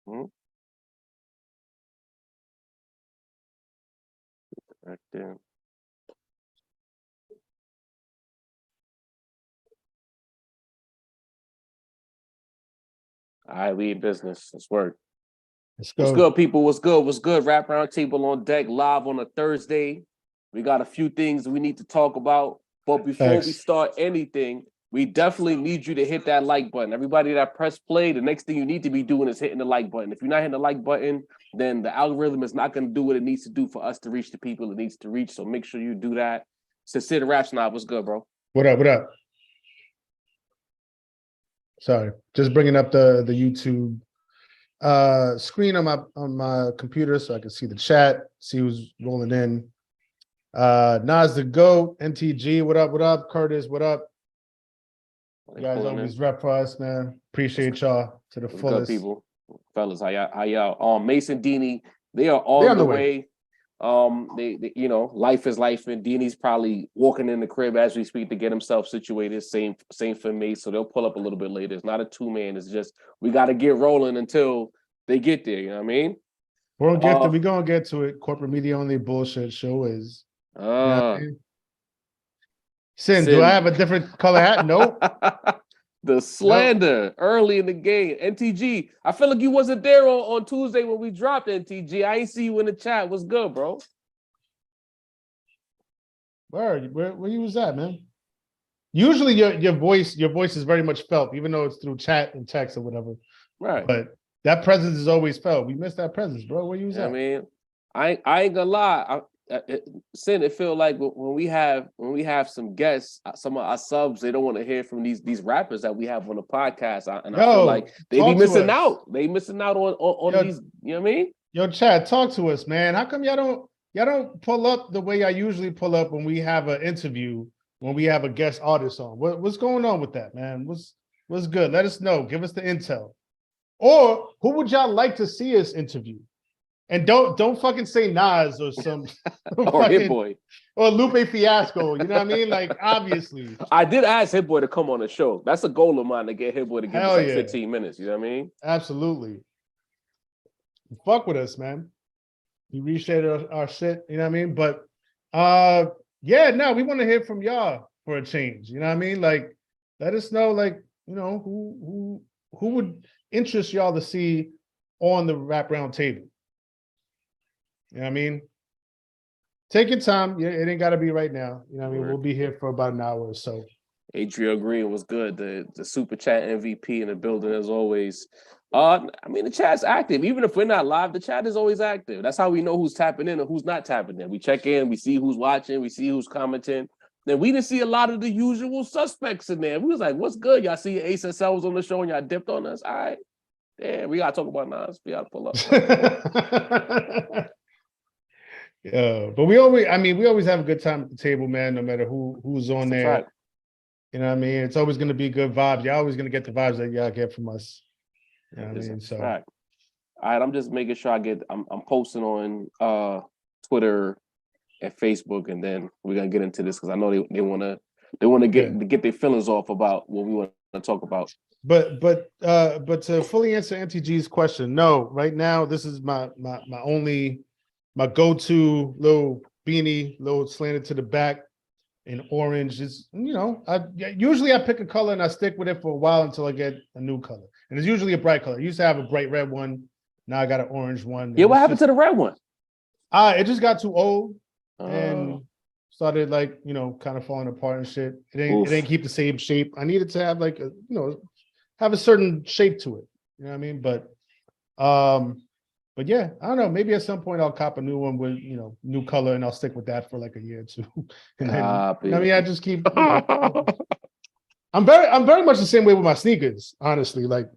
Mm-hmm. Right there. All right, we in business. Let's work. Let's go. What's good, people? What's good? What's good? Rap Roundtable on deck, live on a Thursday. We got a few things we need to talk about. But before we start anything, we definitely need you to hit that like button. Everybody that press play, the next thing you need to be doing is hitting the like button. If you're not hitting the like button, then the algorithm is not going to do what it needs to do for us to reach the people it needs to reach. So make sure you do that. Sincere Rap Snob, what's good, bro? What up? What up? Sorry, just bringing up the YouTube screen on my computer so I can see the chat, see who's rolling in. Nas the GOAT, NTG, what up? What up? Curtis, what up? You guys always rep for us, man. Appreciate y'all to the fullest. Good people, fellas, how y'all? Mason, Dini, they are on the way. They you know, life is life, and Dini's probably walking in the crib as we speak to get himself situated. Same for me, so they'll pull up a little bit later. It's not a 2-man. It's just we got to get rolling until they get there. You know what I mean? We're gonna get to it. Corporate media only bullshit show is. You know what I mean? Sin, do I have a different color hat? Nope. The slander early in the game. NTG, I feel like you wasn't there on Tuesday when we dropped NTG. I ain't see you in the chat. What's good, bro? Where you was at, man? Usually your voice is very much felt, even though it's through chat and text or whatever. Right. But that presence is always felt. We missed that presence, bro. Where you was at? I mean, I ain't gonna lie. Sin, it feel like when we have some guests, some of our subs, they don't want to hear from these rappers that we have on the podcast, I feel like they be missing out. They missing out on these. You know what I mean? Yo, Chad, talk to us, man. How come y'all don't pull up the way I usually pull up when we have an interview, when we have a guest artist on? What's going on with that, man? What's good? Let us know. Give us the intel. Or who would y'all like to see us interview? And don't fucking say Nas or some or Hit Boy or Lupe Fiasco. You know what I mean? Like, obviously, I did ask Hit Boy to come on the show. That's a goal of mine, to get Hit Boy to give us like 15 minutes. You know what I mean? Absolutely. Fuck with us, man. We reshared our shit. You know what I mean? But we want to hear from y'all for a change. You know what I mean? Like, let us know, like, you know, who would interest y'all to see on the Rap Roundtable. You know what I mean? Take your time. It ain't got to be right now. You know what I mean? We'll be here for about an hour or so. Adriel Green was good. The Super Chat MVP in the building as always. I mean, the chat's active. Even if we're not live, the chat is always active. That's how we know who's tapping in and who's not tapping in. We check in, we see who's watching, we see who's commenting. Then we didn't see a lot of the usual suspects in there. We was like, what's good? Y'all see Ace SL was on the show and y'all dipped on us? All right. Yeah, we got to talk about Nas. We got to pull up. Yeah, but we always have a good time at the table, man, no matter who's on there. Right. You know what I mean? It's always going to be good vibes. You're always going to get the vibes that y'all get from us. You know what I mean? So, all right, I'm just making sure I'm posting on Twitter and Facebook, and then we're going to get into this because I know they want to get their feelings off about what we want to talk about. But to fully answer NTG's question, no, right now this is my go-to little beanie, little slanted to the back in orange. Is, you know, usually I pick a color and I stick with it for a while until I get a new color. And it's usually a bright color. I used to have a bright red one. Now I got an orange one. Yeah, what happened to the red one? It just got too old and started, like, you know, kind of falling apart and shit. It ain't keep the same shape. I needed to have like have a certain shape to it. You know what I mean? But yeah, I don't know. Maybe at some point I'll cop a new one with, you know, new color, and I'll stick with that for like a year or two. And then, I just keep. You know, I'm very much the same way with my sneakers. Honestly, like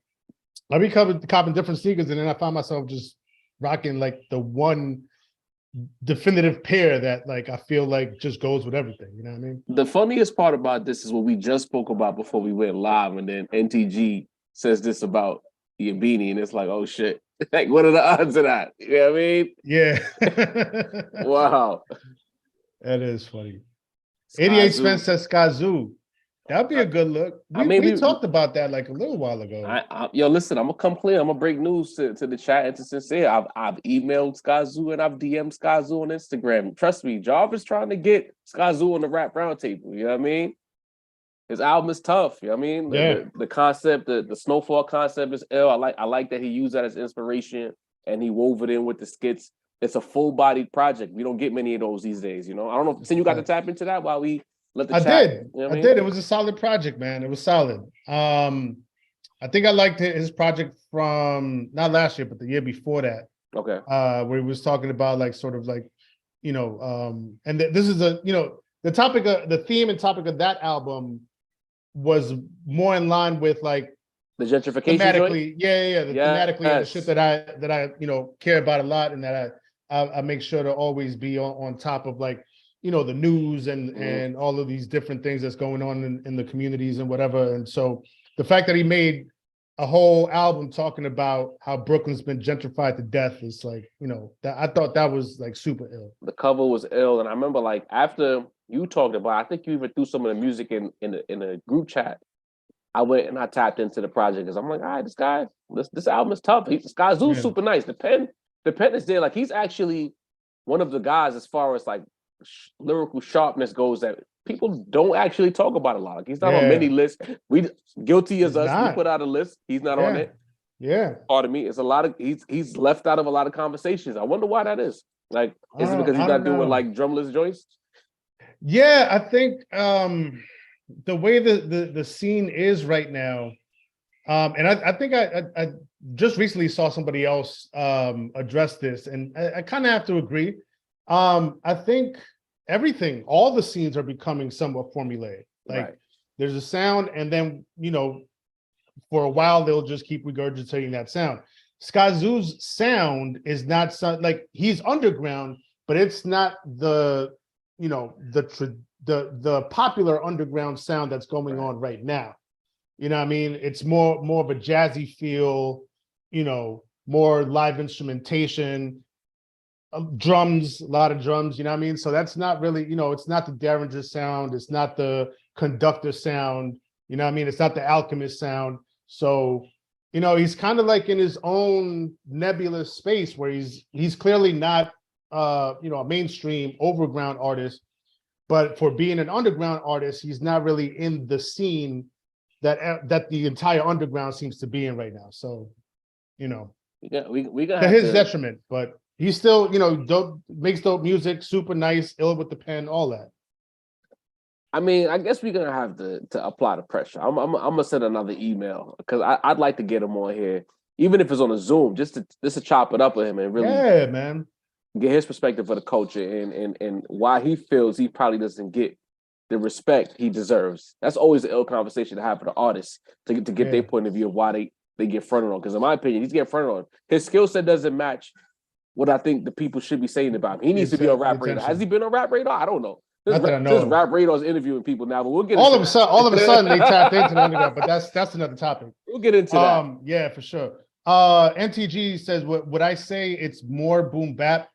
I be copping different sneakers, and then I find myself just rocking like the one definitive pair that, like, I feel like just goes with everything. You know what I mean? The funniest part about this is what we just spoke about before we went live, and then NTG says this about your beanie, and it's like, oh shit. Like, what are the odds of that? You know what I mean? Yeah. Wow. That is funny. 88 Spence says Skazoo. That'd be a good look. I mean, We talked about that like a little while ago. Yo, listen, I'm gonna come clean. I'm gonna break news to the chat and to Sincere. I've emailed Skyzoo and I've DM'd Skyzoo on Instagram. Trust me, Jarvis trying to get Skyzoo on the rap roundtable. You know what I mean? His album is tough. You know what I mean? The concept, the snowfall concept is ill. I like that he used that as inspiration and he wove it in with the skits. It's a full-bodied project. We don't get many of those these days. You know, I don't know. Since you got to tap into that while we let the chat. Did. You know I did. It was a solid project, man. It was solid. I think I liked his project from not last year, but the year before that. Okay. Where he was talking about like sort of like, you know, and this is the topic of the theme and topic of that album was more in line with like the gentrification thematically, thematically and the shit that I care about a lot, and that I make sure to always be on top of, like, the news and all of these different things that's going on in the communities and whatever. And so the fact that he made a whole album talking about how Brooklyn's been gentrified to death is like, that I thought that was like super ill. The cover was ill, and I remember like after you talked about, I think you even threw some of the music in a group chat. I went and I tapped into the project because I'm like, all right, this album is tough. Skyzoo's super nice. The pen is there. Like, he's actually one of the guys as far as like lyrical sharpness goes that people don't actually talk about a lot. Like, he's not on many lists. We guilty as us. We put out a list. He's not on it. Yeah. Pardon me. It's a lot of he's left out of a lot of conversations. I wonder why that is. Like, is it because he's not doing like drumless joints? Yeah, I think the way the scene is right now, and I think I just recently saw somebody else address this, and I kind of have to agree. I think all the scenes are becoming somewhat formulaic. Like, there's a sound, and then for a while they'll just keep regurgitating that sound. Skyzoo's sound is not like, he's underground, but it's not the popular underground sound that's going on right now. You know what I mean? It's more of a jazzy feel, more live instrumentation, drums, a lot of drums, you know what I mean? So that's not really, it's not the Derringer sound, it's not the Conductor sound, you know what I mean? It's not the Alchemist sound. So, he's kind of like in his own nebulous space where he's clearly not a mainstream overground artist, but for being an underground artist, he's not really in the scene that the entire underground seems to be in right now. So, we got to his detriment, but he's still, makes dope music, super nice, ill with the pen, all that. I mean, I guess we're gonna have to apply the pressure. I'm gonna send another email because I'd like to get him on here, even if it's on a Zoom, just to chop it up with him and really get his perspective of the culture and why he feels he probably doesn't get the respect he deserves. That's always an ill conversation to have for the artists to get their point of view of why they get fronted on. Because in my opinion, he's getting fronted on. His skill set doesn't match what I think the people should be saying about him. He needs to be on Rap Radar. Has he been on Rap Radar? I don't know. This Rap Radar's interviewing people now, but we'll get all of a sudden they tapped into the underground, but that's another topic. We'll get into that. Yeah, for sure. NTG says, would I say it's more boom bap?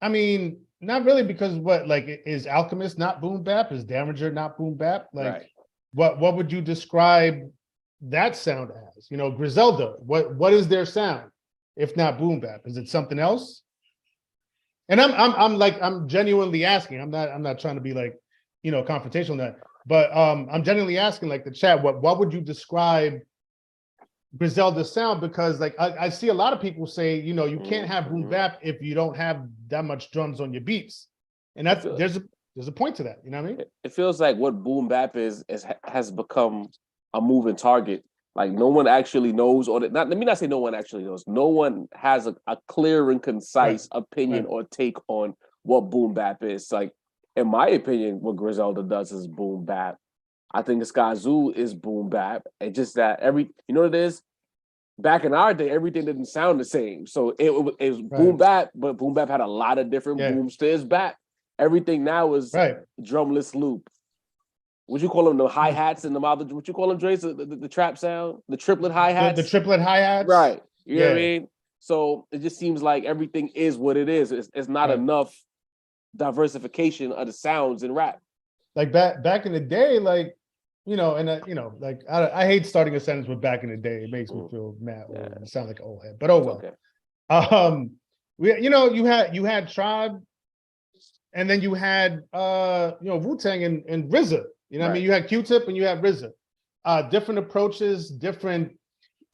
I mean, not really, because is Alchemist not boom bap? Is Derringer not boom bap? Like, what would you describe that sound as? Griselda, what is their sound if not boom bap? Is it something else? And I'm genuinely asking. I'm not trying to be like, confrontational on that, but I'm genuinely asking, like, the chat, what would you describe Griselda's sound? Because like I see a lot of people say, you can't have boom bap if you don't have that much drums on your beats, and there's a point to that. You know what I mean? It feels like what boom bap has become a moving target. Like, no one actually knows, or let me not say no one actually knows. No one has a clear and concise opinion or take on what boom bap is. Like, in my opinion, what Griselda does is boom bap. I think the Skyzoo is boom bap, and just that what it is. Back in our day, everything didn't sound the same, so it was boom bap, but boom bap had a lot of different booms to his bap. Everything now is drumless loop. What you call them, the hi-hats and the other, what you call them, Dre? The trap sound, the triplet hi-hats? The triplet hi-hats? Right. You know what I mean? So it just seems like everything is what it is. It's not enough diversification of the sounds in rap. Like back in the day, like, you know, and like I hate starting a sentence with back in the day. It makes me feel mad Yeah. old. I sound like an old head, but oh well. Okay. You had Tribe, and then you had Wu-Tang and RZA. You know what I mean? You had Q-Tip and you had RZA. Different approaches, different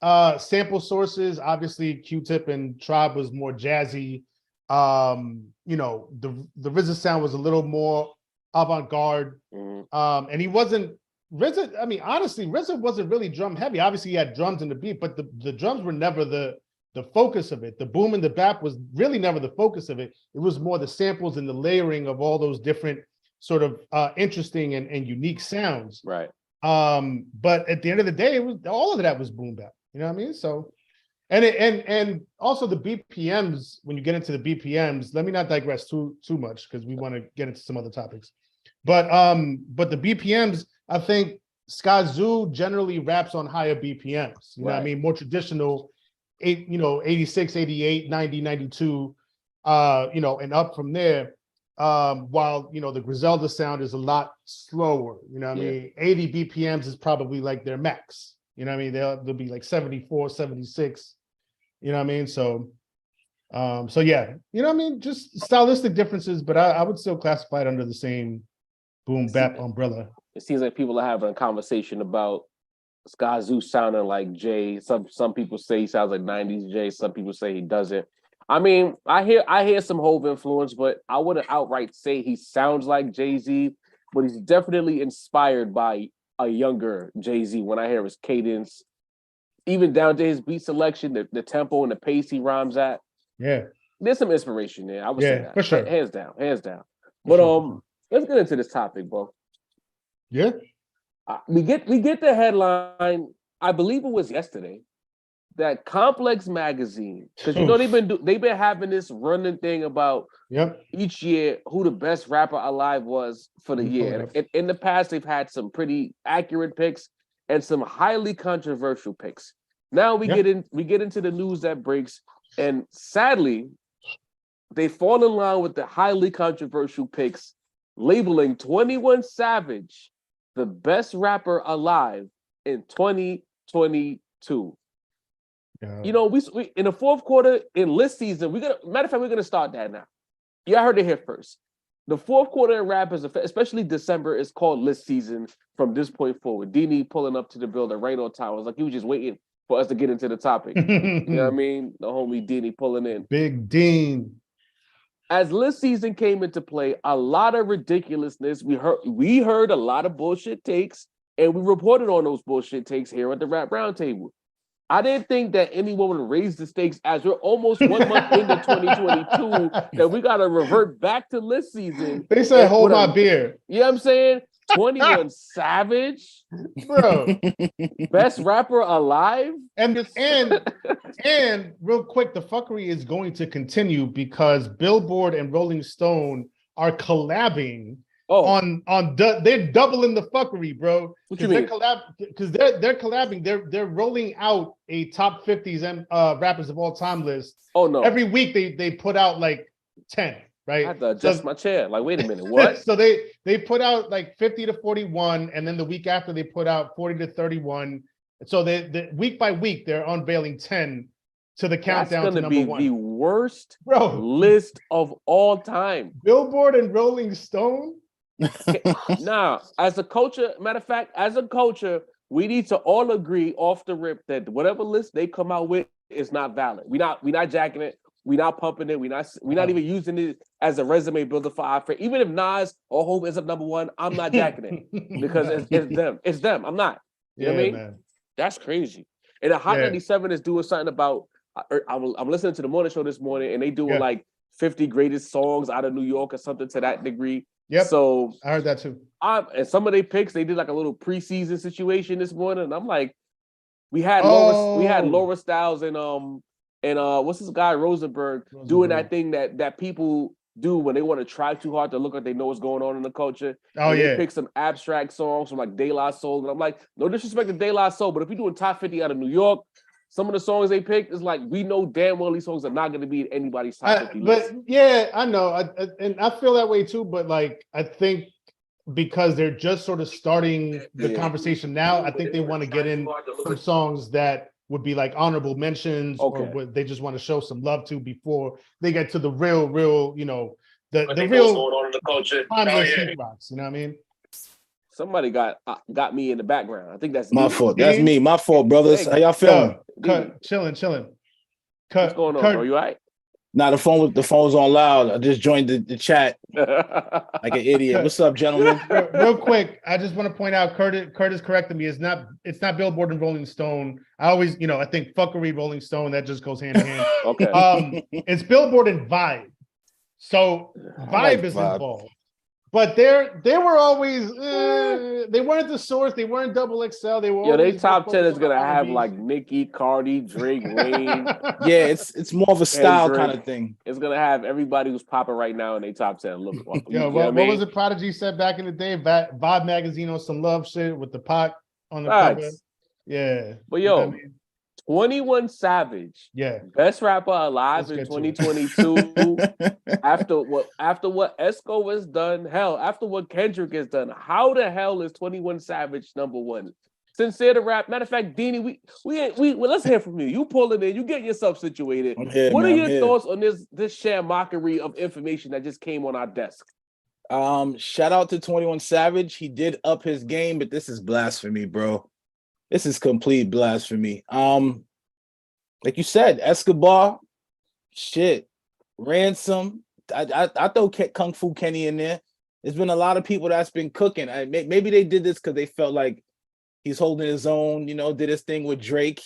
sample sources. Obviously, Q-Tip and Tribe was more jazzy. The RZA sound was a little more avant-garde. And he wasn't RZA. I mean, honestly, RZA wasn't really drum heavy. Obviously, he had drums in the beat, but the drums were never the focus of it. The boom and the bap was really never the focus of it. It was more the samples and the layering of all those different sort of interesting and unique sounds. Right. But at the end of the day, it was all of that was boom bap. You know what I mean? So, and also the BPMs. When you get into the BPMs, let me not digress too much because we want to get into some other topics. But the BPMs, I think Skyzoo generally raps on higher BPMs. You know what I mean? More traditional, 86, 88, 90, 92, and up from there. While the Griselda sound is a lot slower. You know what I mean? 80 BPMs is probably like their max. You know what I mean? They'll be like 74, 76. You know what I mean? So yeah, you know what I mean? Just stylistic differences, but I would still classify it under the same boom bap umbrella. It seems like people are having a conversation about Skyzoo sounding like Jay. Some people say he sounds like 90s Jay. Some people say he doesn't. I mean, I hear some Hove influence, but I wouldn't outright say he sounds like Jay-Z, but he's definitely inspired by a younger Jay-Z when I hear his cadence, even down to his beat selection, the tempo and the pace he rhymes at. Yeah. There's some inspiration there. I would say that. For sure. Hands down. But let's get into this topic, bro. Yeah. We get the headline, I believe it was yesterday, that Complex magazine, because they've been having this running thing about each year who the best rapper alive was for the year. And in the past, they've had some pretty accurate picks and some highly controversial picks. Now we get into the news that breaks, and sadly, they fall in line with the highly controversial picks, labeling 21 Savage the best rapper alive in 2022. We in the fourth quarter in list season, we're gonna start that now. Y'all heard it here first. The fourth quarter in rap is, especially December, is called list season from this point forward. Dini pulling up to the building right on time. It was like he was just waiting for us to get into the topic. You know what I mean? The homie Dini pulling in. Big Dean. As list season came into play, a lot of ridiculousness. We heard a lot of bullshit takes, and we reported on those bullshit takes here at the Rap Roundtable. I didn't think that anyone would raise the stakes as we're almost 1 month into 2022 that we got to revert back to list season. They said, hold my beer. You know what I'm saying? 21 Savage, bro, best rapper alive. And real quick, the fuckery is going to continue because Billboard and Rolling Stone are collabing they're doubling the fuckery, bro. What you mean? Because they're collabing. They're rolling out a top 50s and rappers of all time list. Oh no! Every week they put out like 10. Right? I had to adjust my chair. Like, wait a minute, what? So they put out like 50 to 41, and then the week after they put out 40 to 31. So they week by week they're unveiling 10 to the countdown to number one. That's going to be the worst list of all time. Billboard and Rolling Stone. Nah, as a culture, matter of fact, as a culture, we need to all agree off the rip that whatever list they come out with is not valid. We're not jacking it. We're not pumping it. We're not even using it as a resume builder for our friend. Even if Nas or Hope ends up number one, I'm not jacking it because it's them. It's them. I'm not. You know what I mean? Man. That's crazy. And the Hot 97 is doing something about. I'm listening to the morning show this morning, and they doing like 50 greatest songs out of New York or something to that degree. Yep. So I heard that too. And some of their picks, they did like a little preseason situation this morning, and I'm like, we had Laura Styles and what's this guy Rosenberg doing that thing that people do when they want to try too hard to look like they know what's going on in the culture. They pick some abstract songs from like De La Soul, and I'm like, no disrespect to De La Soul, but if you're doing top 50 out of New York, some of the songs they picked is like, we know damn well these songs are not going to be in anybody's top 50 list. But yeah, I know, and I feel that way too. But like, I think because they're just sort of starting the conversation now. I think they want to get in some songs that would be like honorable mentions, or what they just want to show some love to before they get to the real, you know, the real going on in the culture. Timeless heat rocks. You know what I mean? Somebody got me in the background. I think that's my fault. That's me. My fault, brothers. How y'all feeling? Chilling. What's going on, bro? You all right? Nah, the phone's on loud. I just joined the chat like an idiot. What's up, gentlemen? Real quick, I just want to point out, Curtis corrected me. It's not Billboard and Rolling Stone. I always, you know, I think fuckery Rolling Stone, that just goes hand in hand. Okay. It's Billboard and Vibe. So Vibe is involved. But they were always they weren't the source. They weren't Double XL. They were. They top 10 is gonna have like Nicki, Cardi, Drake, Wayne. Yeah, it's more of a style kind of thing. It's gonna have everybody who's popping right now in their top 10. Look, what was it Prodigy said back in the day? Vibe magazine on some love shit with the Pac on the cover. Yeah, but yo. You know what I mean? 21 Savage, best rapper alive in 2022. after what Esco has done, hell, after what Kendrick has done, how the hell is 21 Savage number one? Sincere to rap. Matter of fact, Deanie, we let's hear from you. You pulling in, you get yourself situated. What are your thoughts on this share mockery of information that just came on our desk? Shout out to 21 Savage. He did up his game, but this is blasphemy, bro. This is complete blasphemy. Like you said, Escobar, shit, Ransom. I throw Kung Fu Kenny in there. There's been a lot of people that's been cooking. Maybe they did this because they felt like he's holding his own, you know, did his thing with Drake.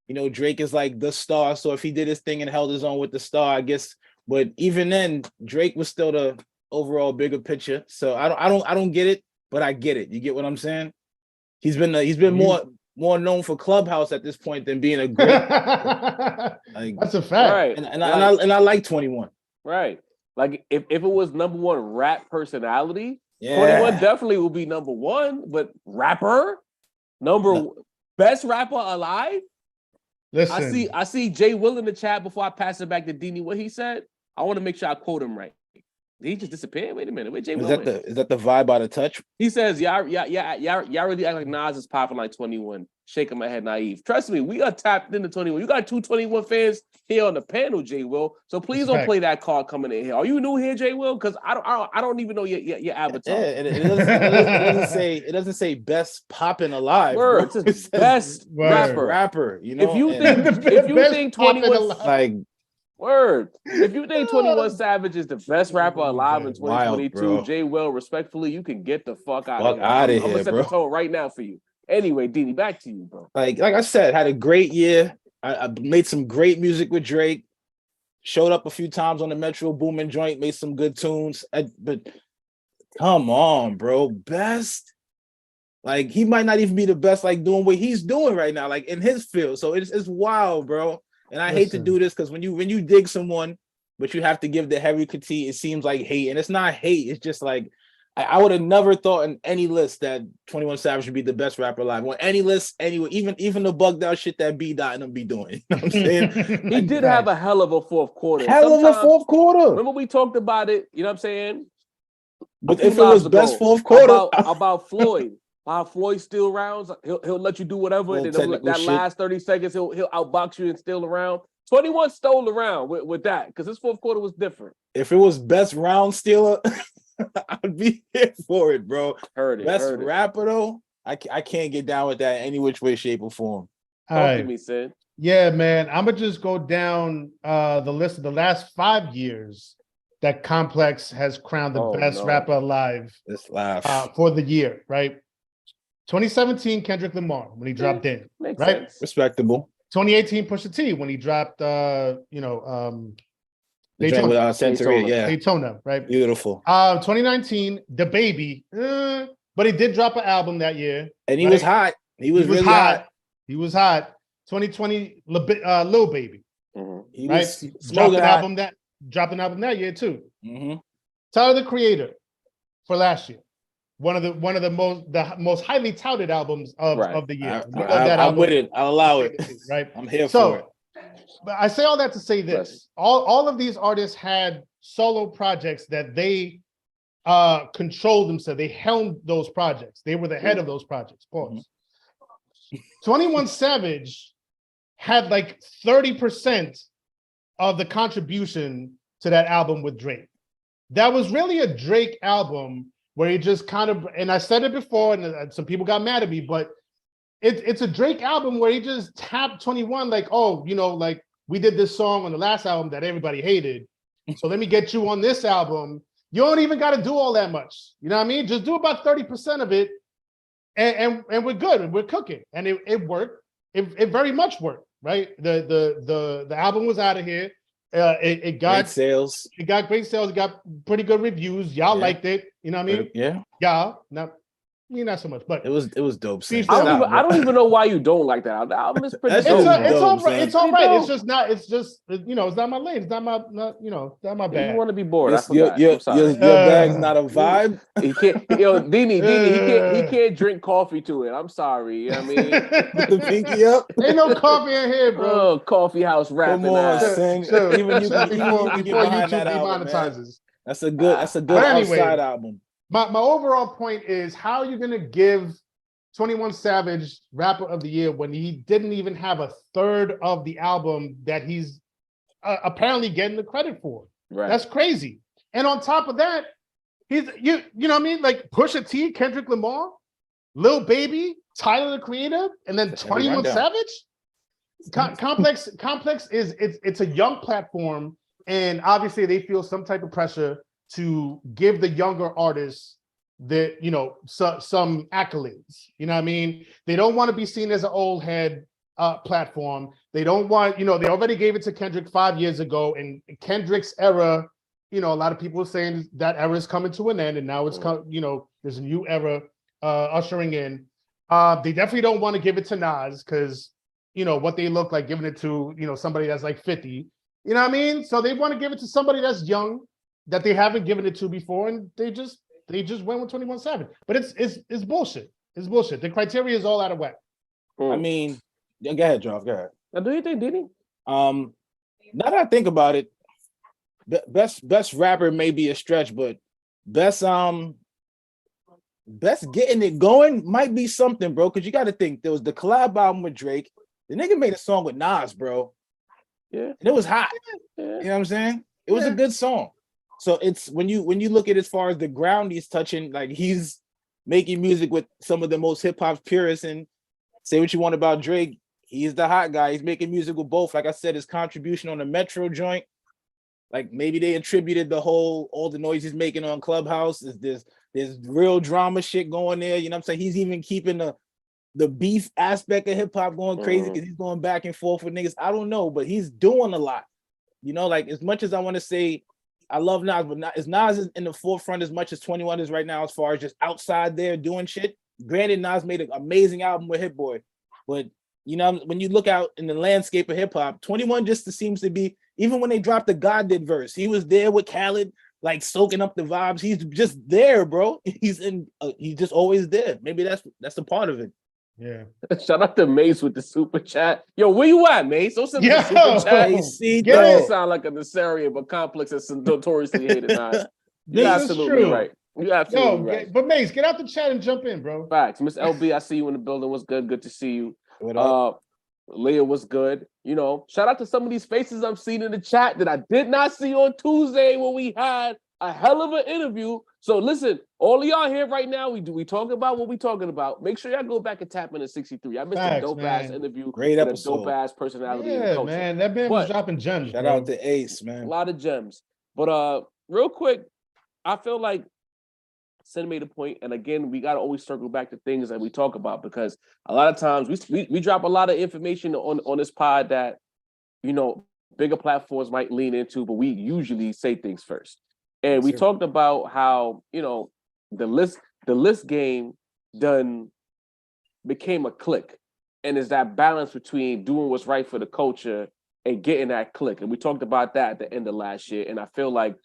You know, Drake is like the star. So if he did his thing and held his own with the star, I guess. But even then, Drake was still the overall bigger picture. So I don't get it, but I get it. You get what I'm saying? He's been more known for Clubhouse at this point than being a great. Like, that's a fact, right? And I like 21, right? Like if it was number one rap personality, 21 definitely will be number one. But rapper, best rapper alive. Listen, I see Jay Will in the chat before I pass it back to Deanie. What he said, I want to make sure I quote him right. Did he just disappear? Wait a minute. Where Jay Will? Is that the vibe out of touch? He says, y'all really act like Nas is popping like 21. Shaking my head naive. Trust me, we are tapped into 21. You got 221 fans here on the panel, Jay Will. So please don't play that card coming in here. Are you new here, Jay Will? Because I don't even know your avatar. Yeah, it doesn't say best popping alive. Word, it says best rapper. You know, if you think 21 like. Word. If you think 21 Savage is the best rapper alive in 2022, Jay Will, respectfully, you can get the fuck out of here. I'm gonna set the tone right now for you. Anyway, Deanie, back to you, bro. Like I said, had a great year. I made some great music with Drake. Showed up a few times on the Metro Boomin joint, made some good tunes. But come on, bro. Best. Like he might not even be the best, like doing what he's doing right now, like in his field. So it's wild, bro. And I hate to do this because when you dig someone, but you have to give the heavy critique, it seems like hate. And it's not hate. It's just like, I would have never thought in any list that 21 Savage would be the best rapper alive. On any list, anyway, even the bugged out shit that B Dot and them be doing. You know what I'm saying? He did have a hell of a fourth quarter. Remember we talked about it, you know what I'm saying? But if it was best fourth quarter. About Floyd. How Floyd steal rounds, he'll let you do whatever. And then that last 30 seconds, he'll outbox you and steal around. 21 stole around with that because his fourth quarter was different. If it was best round stealer, I'd be here for it, bro. Best rapper though, I can't get down with that any which way, shape, or form. Talk to me, Sid. Yeah, man. I'm gonna just go down the list of the last 5 years that Complex has crowned the best rapper alive. Let's laugh. For the year, right? 2017, Kendrick Lamar when he dropped in, Makes right? Sense. Respectable. 2018, Pusha T when he dropped, Daytona, Daytona, right? Beautiful. 2019, The Baby, but he did drop an album that year, and he was hot. He was really hot. He was hot. 2020, Lil Baby, he right? Was dropped an album that year too. Tyler the Creator for last year. One of the most highly touted albums of the year. I'm with it. I'll allow it. Right. I'm here for it. But I say all that to say this: all of these artists had solo projects that they controlled themselves. They helmed those projects. They were the head of those projects. Pause. 21 Savage had like 30% of the contribution to that album with Drake. That was really a Drake album where he just kind of, and I said it before, and some people got mad at me, but it's a Drake album where he just tapped 21 like, oh, you know, like we did this song on the last album that everybody hated. So let me get you on this album. You don't even got to do all that much. You know what I mean? Just do about 30% of it and we're good and we're cooking. And it worked. It very much worked, right? The album was out of here. It got great sales. It got great sales. It got pretty good reviews. Y'all liked it. You know what I mean? Yeah. Y'all. Not so much, but it was dope. Steve, I don't even know why you don't like that. The album is pretty dope. It's all right. It's just not. It's just it's not my lane. It's not my not my bag. You want to be bored? Your bag's not a vibe. He can't. Dini, he can't drink coffee to it. I'm sorry. You know what I mean, the pinky up. Ain't no coffee in here, bro. Oh, coffee house rapping. Come on, son. Even you before YouTube demonetizes. That's a good outside album. My overall point is, how are you going to give 21 Savage Rapper of the Year when he didn't even have a third of the album that he's apparently getting the credit for? Right. That's crazy. And on top of that, he's you know what I mean? Like Pusha T, Kendrick Lamar, Lil Baby, Tyler the Creator, and then 21 Savage. Complex is it's a young platform, and obviously they feel some type of pressure to give the younger artists some accolades. You know what I mean? They don't want to be seen as an old head platform. They don't want, they already gave it to Kendrick 5 years ago, and Kendrick's era, a lot of people are saying that era is coming to an end, and now it's there's a new era ushering in. They definitely don't want to give it to Nas because what they look like giving it to somebody that's like 50. You know what I mean? So they want to give it to somebody that's young, that they haven't given it to before, and they just went with 21 Savage. But it's bullshit. It's bullshit. The criteria is all out of whack. I mean, go ahead, Joff. Go ahead. Now, do you think, Diddy? Now that I think about it, best rapper may be a stretch, but best getting it going might be something, bro. Because you got to think there was the collab album with Drake. The nigga made a song with Nas, bro. Yeah, and it was hot. Yeah. You know what I'm saying? It was a good song. So it's when you look at as far as the ground he's touching, like he's making music with some of the most hip hop purists. And say what you want about Drake, he's the hot guy. He's making music with both. Like I said, his contribution on the Metro joint, like maybe they attributed all the noise he's making on Clubhouse. There's real drama shit going there. You know what I'm saying? He's even keeping the beef aspect of hip hop going crazy because he's going back and forth with niggas. I don't know, but he's doing a lot. Like as much as I want to say I love Nas, but Nas is in the forefront as much as 21 is right now as far as just outside there doing shit. Granted, Nas made an amazing album with Hit Boy, but when you look out in the landscape of hip hop, 21 just seems to be, even when they dropped the God Did verse, he was there with Khaled, like soaking up the vibes. He's just there, bro. He's just always there. Maybe that's a part of it. Yeah. Shout out to Mace with the super chat. Yo, where you at, Mace? Don't send me the super chat. See, that sound like a Nasarian, but Complex is notoriously hated. You're absolutely right. You're absolutely right. But Mace, get out the chat and jump in, bro. Facts. Miss LB, I see you in the building. What's good? Good to see you. Leah, what's good? Shout out to some of these faces I'm seeing in the chat that I did not see on Tuesday when we had a hell of an interview. So listen, all of y'all here right now, we talk about what we talking about. Make sure y'all go back and tap into 63. I missed a dope-ass interview. Great episode. A dope-ass personality. Yeah, man. That man was dropping gems. Shout out to Ace, man. A lot of gems. But real quick, I feel like Sen made a point, and again, we got to always circle back to things that we talk about, because a lot of times we drop a lot of information on this pod that, bigger platforms might lean into, but we usually say things first. And we talked about how, the list game became a click. And it's that balance between doing what's right for the culture and getting that click. And we talked about that at the end of last year. And I feel like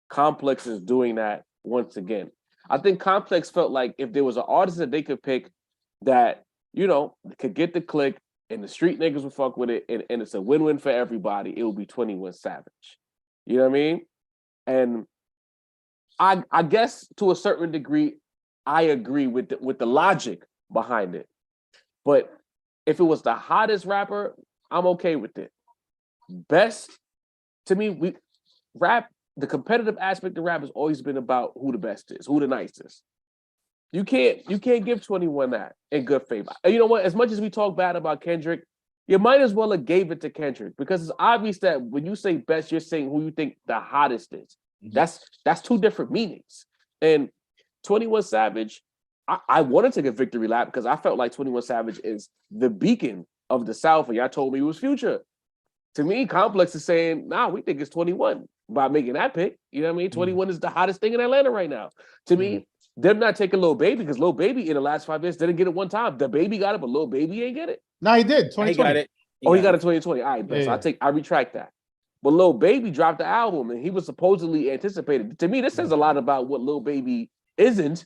Complex is doing that once again. I think Complex felt like if there was an artist that they could pick that, could get the click and the street niggas would fuck with it, and it's a win-win for everybody, it would be 21 Savage. You know what I mean? And I guess to a certain degree, I agree with the logic behind it. But if it was the hottest rapper, I'm okay with it. Best to me, the competitive aspect of rap has always been about who the best is, who the nicest. You can't give 21 that in good faith. And you know what? As much as we talk bad about Kendrick, you might as well have gave it to Kendrick because it's obvious that when you say best, you're saying who you think the hottest is. That's two different meanings. And 21 Savage, I wanted to get victory lap because I felt like 21 Savage is the beacon of the South, and y'all told me it was Future. To me, Complex is saying, nah, we think it's 21 by making that pick. You know what I mean? 21 is the hottest thing in Atlanta right now. To me, them not taking Lil Baby because Lil Baby in the last 5 years didn't get it one time. The Baby got it, but Lil Baby ain't get it. No, he did. 2020. He got it. He got it 2020. All right, best. I retract that. But Lil Baby dropped the album and he was supposedly anticipated. To me, this says a lot about what Lil Baby isn't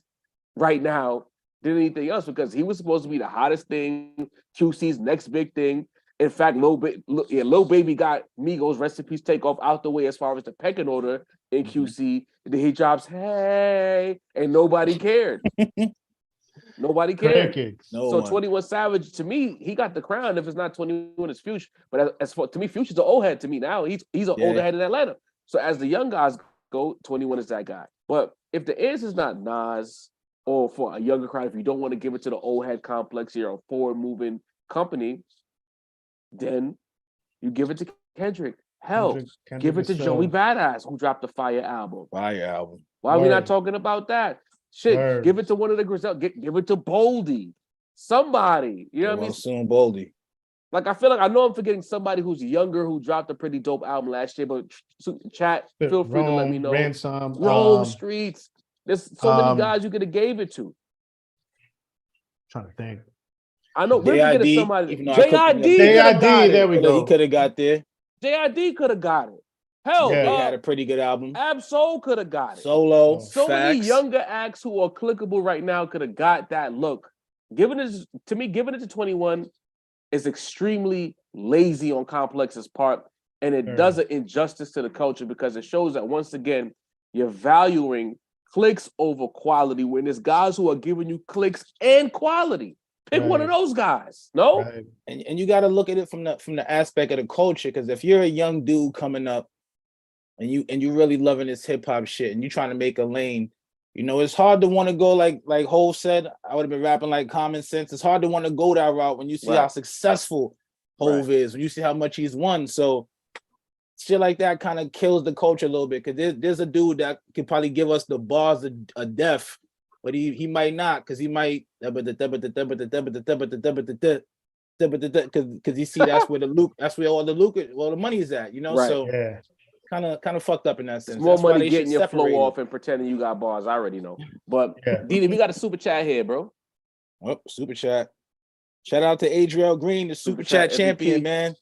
right now than anything else because he was supposed to be the hottest thing, QC's next big thing. In fact, Lil Baby got Migos recipes takeoff out the way as far as the pecking order in QC. And then he drops, hey, and nobody cared. Nobody cared. So 21 Savage, to me, he got the crown. If it's not 21, it's Future. But as for to me, Future's an old head to me now. He's an older head in Atlanta. So as the young guys go, 21 is that guy. But if the answer is not Nas or for a younger crowd, if you don't want to give it to the old head complex, you're a forward-moving company, then you give it to Kendrick. Hell, give it to Joey Badass, who dropped the Fire album. Why are we not talking about that? Shit, give it to one of the Griselda. Give it to Boldy. Somebody. You know what I mean? Soon Boldy. Like, I feel like I know I'm forgetting somebody who's younger who dropped a pretty dope album last year, but chat, feel free to let me know. Ransom. Rome Streets. There's so many guys you could have gave it to. Trying to think. I know we're forgetting somebody. JID, there we go. He could have got there. JID could have got it. Hell, he had a pretty good album. Absol could have got it. Solo. So many younger acts who are clickable right now could have got that look. Giving it to 21 is extremely lazy on Complex's part, and it does an injustice to the culture because it shows that once again you're valuing clicks over quality when there's guys who are giving you clicks and quality. Pick one of those guys. No, and you got to look at it from the aspect of the culture because if you're a young dude coming up and you really loving this hip hop shit and you trying to make a lane, you know it's hard to want to go like Hov said. I would have been rapping like Common Sense. It's hard to want to go that route when you see how successful Hov is, when you see how much he's won. So shit like that kind of kills the culture a little bit because there's a dude that could probably give us the bars of death. But he might not because he might because you see that's where all the money is at, you know. So kind of fucked up in that sense. It's more money getting your flow off and pretending you got bars. I already know. But Didi, we got a super chat here, bro. Oh, super chat. Shout out to Adriel Green, the super chat champion, MVP. Man.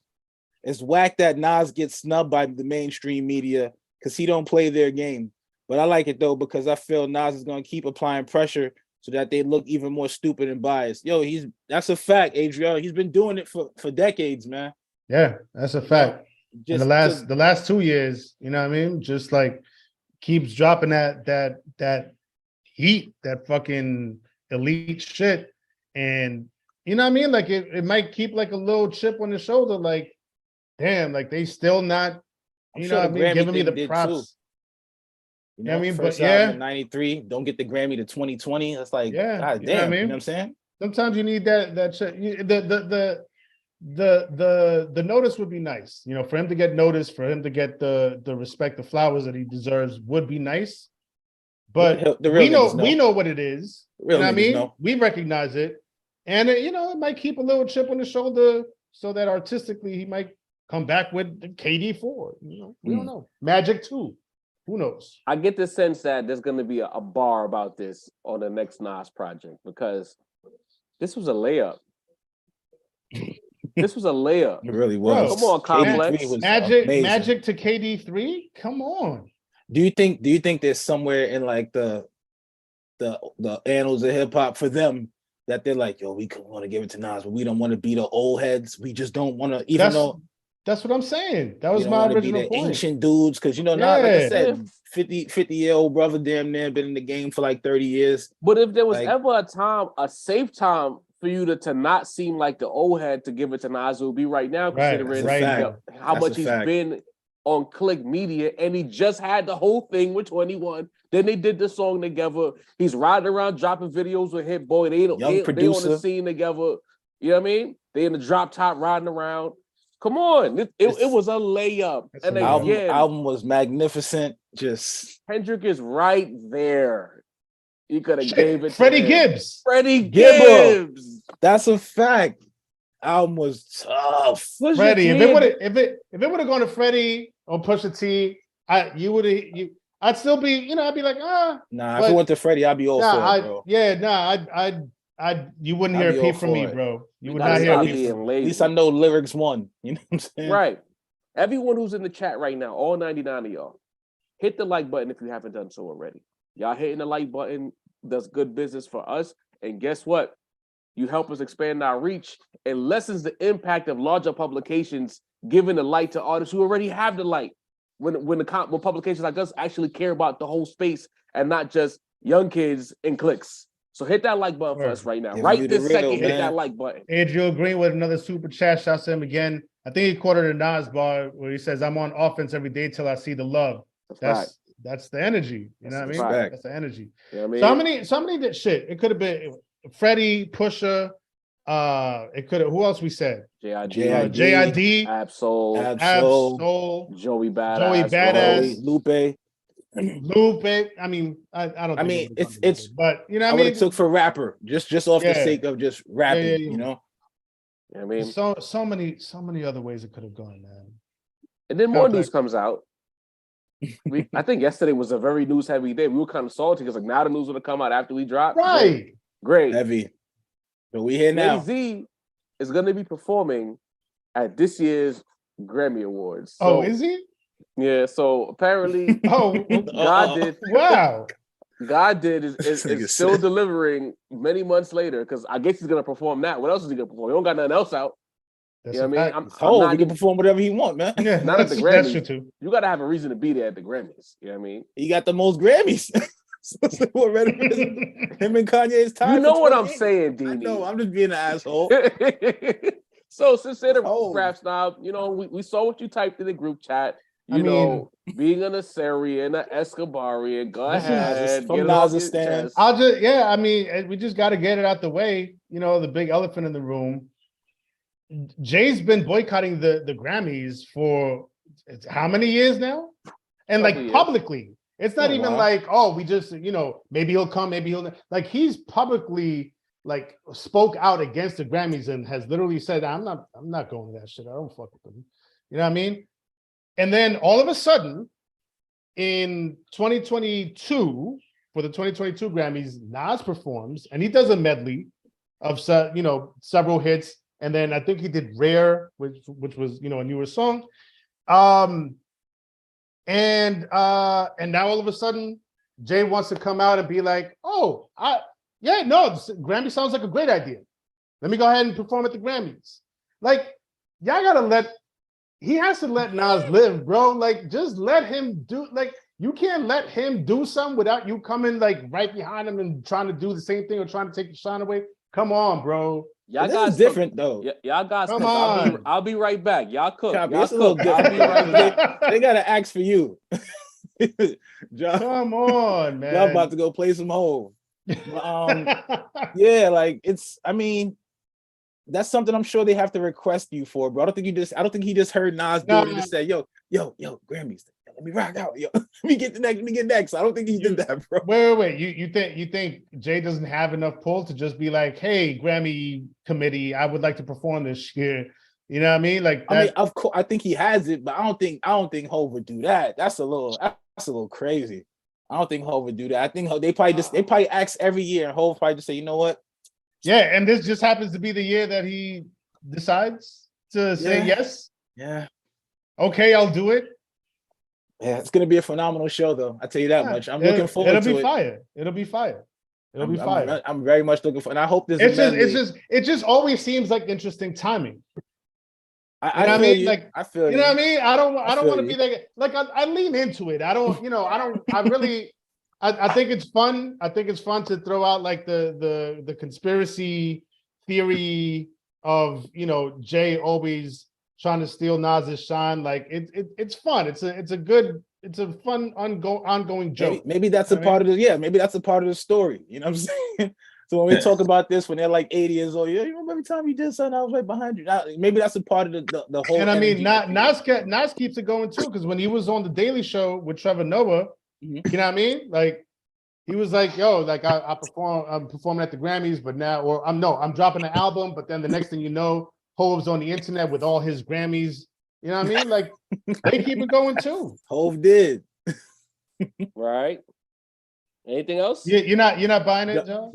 It's whack that Nas gets snubbed by the mainstream media because he don't play their game. But I like it though because I feel Nas is gonna keep applying pressure so that they look even more stupid and biased. Yo, that's a fact, Adriel. He's been doing it for decades, man. Yeah, that's a fact. In the last 2 years, you know what I mean? Just like keeps dropping that heat, that fucking elite shit. And you know what I mean? Like it might keep like a little chip on the shoulder, like, damn, like they still not, you know what I mean, giving me the props. You know what I mean? But yeah, 93, don't get the Grammy to 2020. That's like, God damn, you know what I mean? You know what I'm saying? Sometimes you need that shit. The notice would be nice, you know, for him to get noticed, for him to get the respect, the flowers that he deserves would be nice. But we know what it is. You know what I mean? We recognize it, and you know, it might keep a little chip on the shoulder so that artistically he might come back with KD4. You know, we don't know. Magic 2. Who knows? I get the sense that there's going to be a bar about this on the next Nas project because this was a layup. This was a layup. It really was. Come on, Complex. Magic to KD3? Come on. Do you think there's somewhere in like the annals of hip hop for them that they're like, yo, we want to give it to Nas, but we don't want to be the old heads. We just don't want to, even though That's what I'm saying. That was You don't my want to be original the point. ancient dudes because not like I Yeah. said, 50-year-old brother damn near been in the game for like 30 years. But if there was Like- ever a time, a safe time for you to not seem like the old head to give it to Nas, it would be right now, Right, considering right now. how That's much a he's fact. been on Click Media, and he just had the whole thing with 21. Then they did the song together. He's riding around dropping videos with Hit Boy. They on the producer. scene together. You know what I mean? They in the drop top riding around. Come on, it was a layup. That's And a layup. again, Album was magnificent. Just Kendrick is right there. You could have Shit, gave it Freddie to him. Gibbs. Freddie Gibber. Gibbs. that's a fact. Album was tough. Pusha Freddie. If T it would have gone to Freddie or Pusha T, I'd still be, I'd be like, Nah, but- if it went to Freddie, I'd be all for it, bro. you wouldn't I'd hear be a all peep from for me, it. bro. You We would gotta not hear stop a peep being from me. At lazy. least I know lyrics won. You know what I'm saying? Right. Everyone who's in the chat right now, all 99 of y'all, hit the like button if you haven't done so already. Y'all hitting the like button does good business for us. And guess what? You help us expand our reach and lessens the impact of larger publications giving the light to artists who already have the light. When publications like us actually care about the whole space and not just young kids and clicks. So hit that like button for us right now. Give Right you the this second, real, hit man. that like button. Adriel Green with another super chat. Shouts to him again. I think he quoted a Nas bar where he says, "I'm on offense every day till I see the love." That's the energy. You know what I mean? Respect. That's the energy. You know what I mean? So many that shit. It could have been Freddie, Pusha. It could have. Who else we said? JID, JID, Absol, Absol, Joey Badass, Joey Badass. Lupe. Lupe. I mean, I don't. I think mean, it was it's Lupe, but you know, I what I would mean, have took for rapper just off the Yeah. sake of just rapping. yeah. You know. You know what I mean? so many other ways it could have gone, man. And then more news Contact. comes out. I think yesterday was a very news heavy day. We were kind of salty because like now the news would have come out after we dropped. Right. Great. Heavy. But we here now. Jay-Z is going to be performing at this year's Grammy Awards. Oh, So, is he? yeah. So apparently, Oh, God did. wow. God did is nigga still said- delivering many months later because I guess he's going to perform that. What else is he going to perform? He don't got nothing else out. That's You know a what I mean? fact. I'm Oh, not he can even- perform whatever he want, man. Yeah, not at the that's Grammys. true too. You got to have a reason to be there at the Grammys. You know what I mean? He got the most Grammys. Him and Kanye's tied. You know for what I'm 28. saying, I Dini. know. I'm just being an asshole. So since they're the Oh. rap snob, we saw what you typed in the group chat. I mean- Being an Assyrian, an Escobarian, go This is ahead. from get it off Nas's your stand. chest. I mean, we just got to get it out the way. The big elephant in the room. Jay's been boycotting the Grammys for how many years now? And Couple years. publicly. It's not Oh, even wow. like, oh, we just, maybe he'll come, maybe he'll like he's publicly spoke out against the Grammys and has literally said, I'm not going to that shit. I don't fuck with them. You know what I mean? And then all of a sudden, in 2022, for the 2022 Grammys, Nas performs and he does a medley of several hits. And then I think he did Rare, which was a newer song. And now all of a sudden, Jay wants to come out and be like, oh, Grammy sounds like a great idea. Let me go ahead and perform at the Grammys. He has to let Nas live, bro. Just let him do, you can't let him do something without you coming right behind him and trying to do the same thing or trying to take the shine away. Come on, bro. Y'all This got is different though. Y'all got Come cook. on. I'll be right back. Y'all cook. Choppy, Y'all it's a little cook. I'll be right back. They gotta ask for you. John, Come on, man. y'all about to go play some hole. Yeah, I mean, that's something I'm sure they have to request you for, bro. I don't think he just heard Nas do it and just said, yo, Grammys, let me rock out, yo. let me get next. I don't think he did that, bro. Wait. You think Jay doesn't have enough pull to just be like, hey, Grammy committee, I would like to perform this year. You know what I mean? Of course, I think he has it, but I don't think Hov would do that. That's a little crazy. I don't think Hov would do that. I think they probably ask every year, and Hov probably just say, you know what? Yeah, and this just happens to be the year that he decides to say yes. Yeah. Okay, I'll do it. Yeah, it's gonna be a phenomenal show, though. I tell you that much. I'm looking forward It'll to be it. fire. It'll be fire. It'll be fire. I'm very much looking for, and I hope there's. It just always seems like interesting timing. I what I feel mean? you. Like, I feel you know what I mean? I don't feel want to you. be like I lean into it. I really I think it's fun. I think it's fun to throw out like the conspiracy theory of, you know, Jay always trying to steal Nas's shine. Like it's fun. It's a fun ongoing joke. Maybe that's a part of the maybe that's a part of the story. You know what I'm saying? So when we talk about this when they're like 80 years old, yeah, you remember every time you did something, I was right behind you. Maybe that's a part of the whole. And I mean, energy Nas keeps it going too, because when he was on the Daily Show with Trevor Noah, you know what I mean? Like he was like, "Yo, like I'm performing at the Grammys, but now, or I'm dropping an album, but then the next thing you know, Hove's on the internet with all his Grammys." You know what I mean? Like they keep it going too. Hove did. Right. Anything else? Yeah, you're not buying it, John?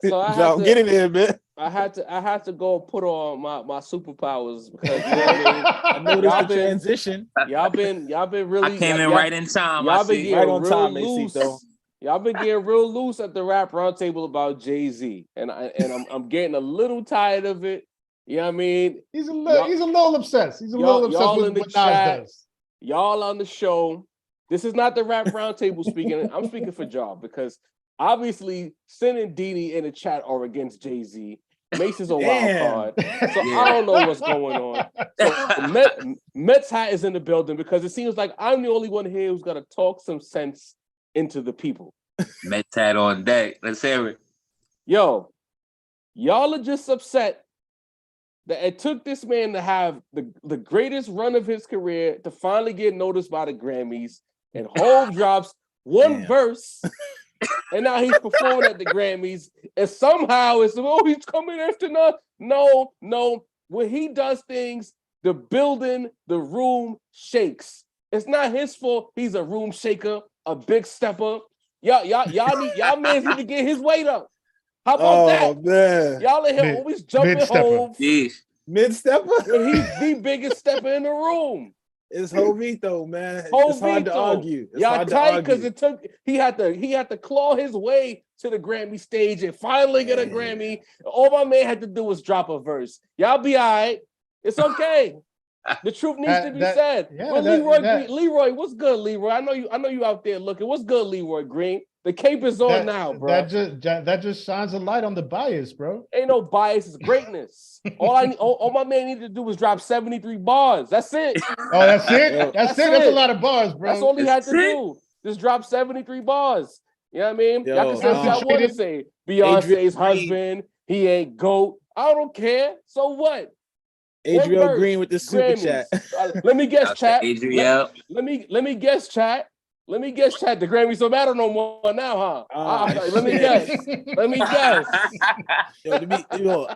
So I John, get in there, man. I had to go put on my superpowers because you know what I mean. I noticed the transition. Y'all been really. I came in right in time. Y'all been getting right on real time, loose. Macito. Y'all been getting real loose at the rap roundtable about Jay-Z, and I'm getting a little tired of it. You know what I mean? He's a little obsessed. He's a little obsessed with what Nas does. Y'all on the show. This is not the rap roundtable speaking. I'm speaking for y'all because obviously Sin and Dini in the chat are against Jay-Z. Mace is a wild card. So I don't know what's going on. So Mets hat is in the building because it seems like I'm the only one here who's got to talk some sense into the people. Mets hat on deck. Let's hear it. Yo, y'all are just upset that it took this man to have the greatest run of his career to finally get noticed by the Grammys, and Hove drops one verse, and now he's performing at the Grammys, and somehow it's, oh, he's coming after now. No. When he does things, the building, the room shakes. It's not his fault. He's a room shaker, a big stepper. Y'all man need to get his weight up. How about that? Man. Y'all in here always jumping Hove. Mid-stepper? When he's the biggest stepper in the room. It's Hovito, man. It's hard to argue. Y'all tight because he had to claw his way to the Grammy stage and finally get a Grammy. All my man had to do was drop a verse. Y'all be all right. It's okay. The truth needs to be said. Well, Leroy, what's good, Leroy? I know you out there looking. What's good, Leroy Green? The cape is on now, bro. That just shines a light on the bias, bro. Ain't no bias, it's greatness. All my man needed to do was drop 73 bars. That's it. Oh, that's it? That's it. That's a lot of bars, bro. That's all he had to do. Just drop 73 bars. You know what I mean? Y'all can say what y'all want to say. Beyonce's husband, he ain't GOAT. I don't care. So what? Adriel Green with the super chat. Let me guess, chat. Adriel. Let me guess, chat. The Grammys don't matter no more now, huh? Let me guess.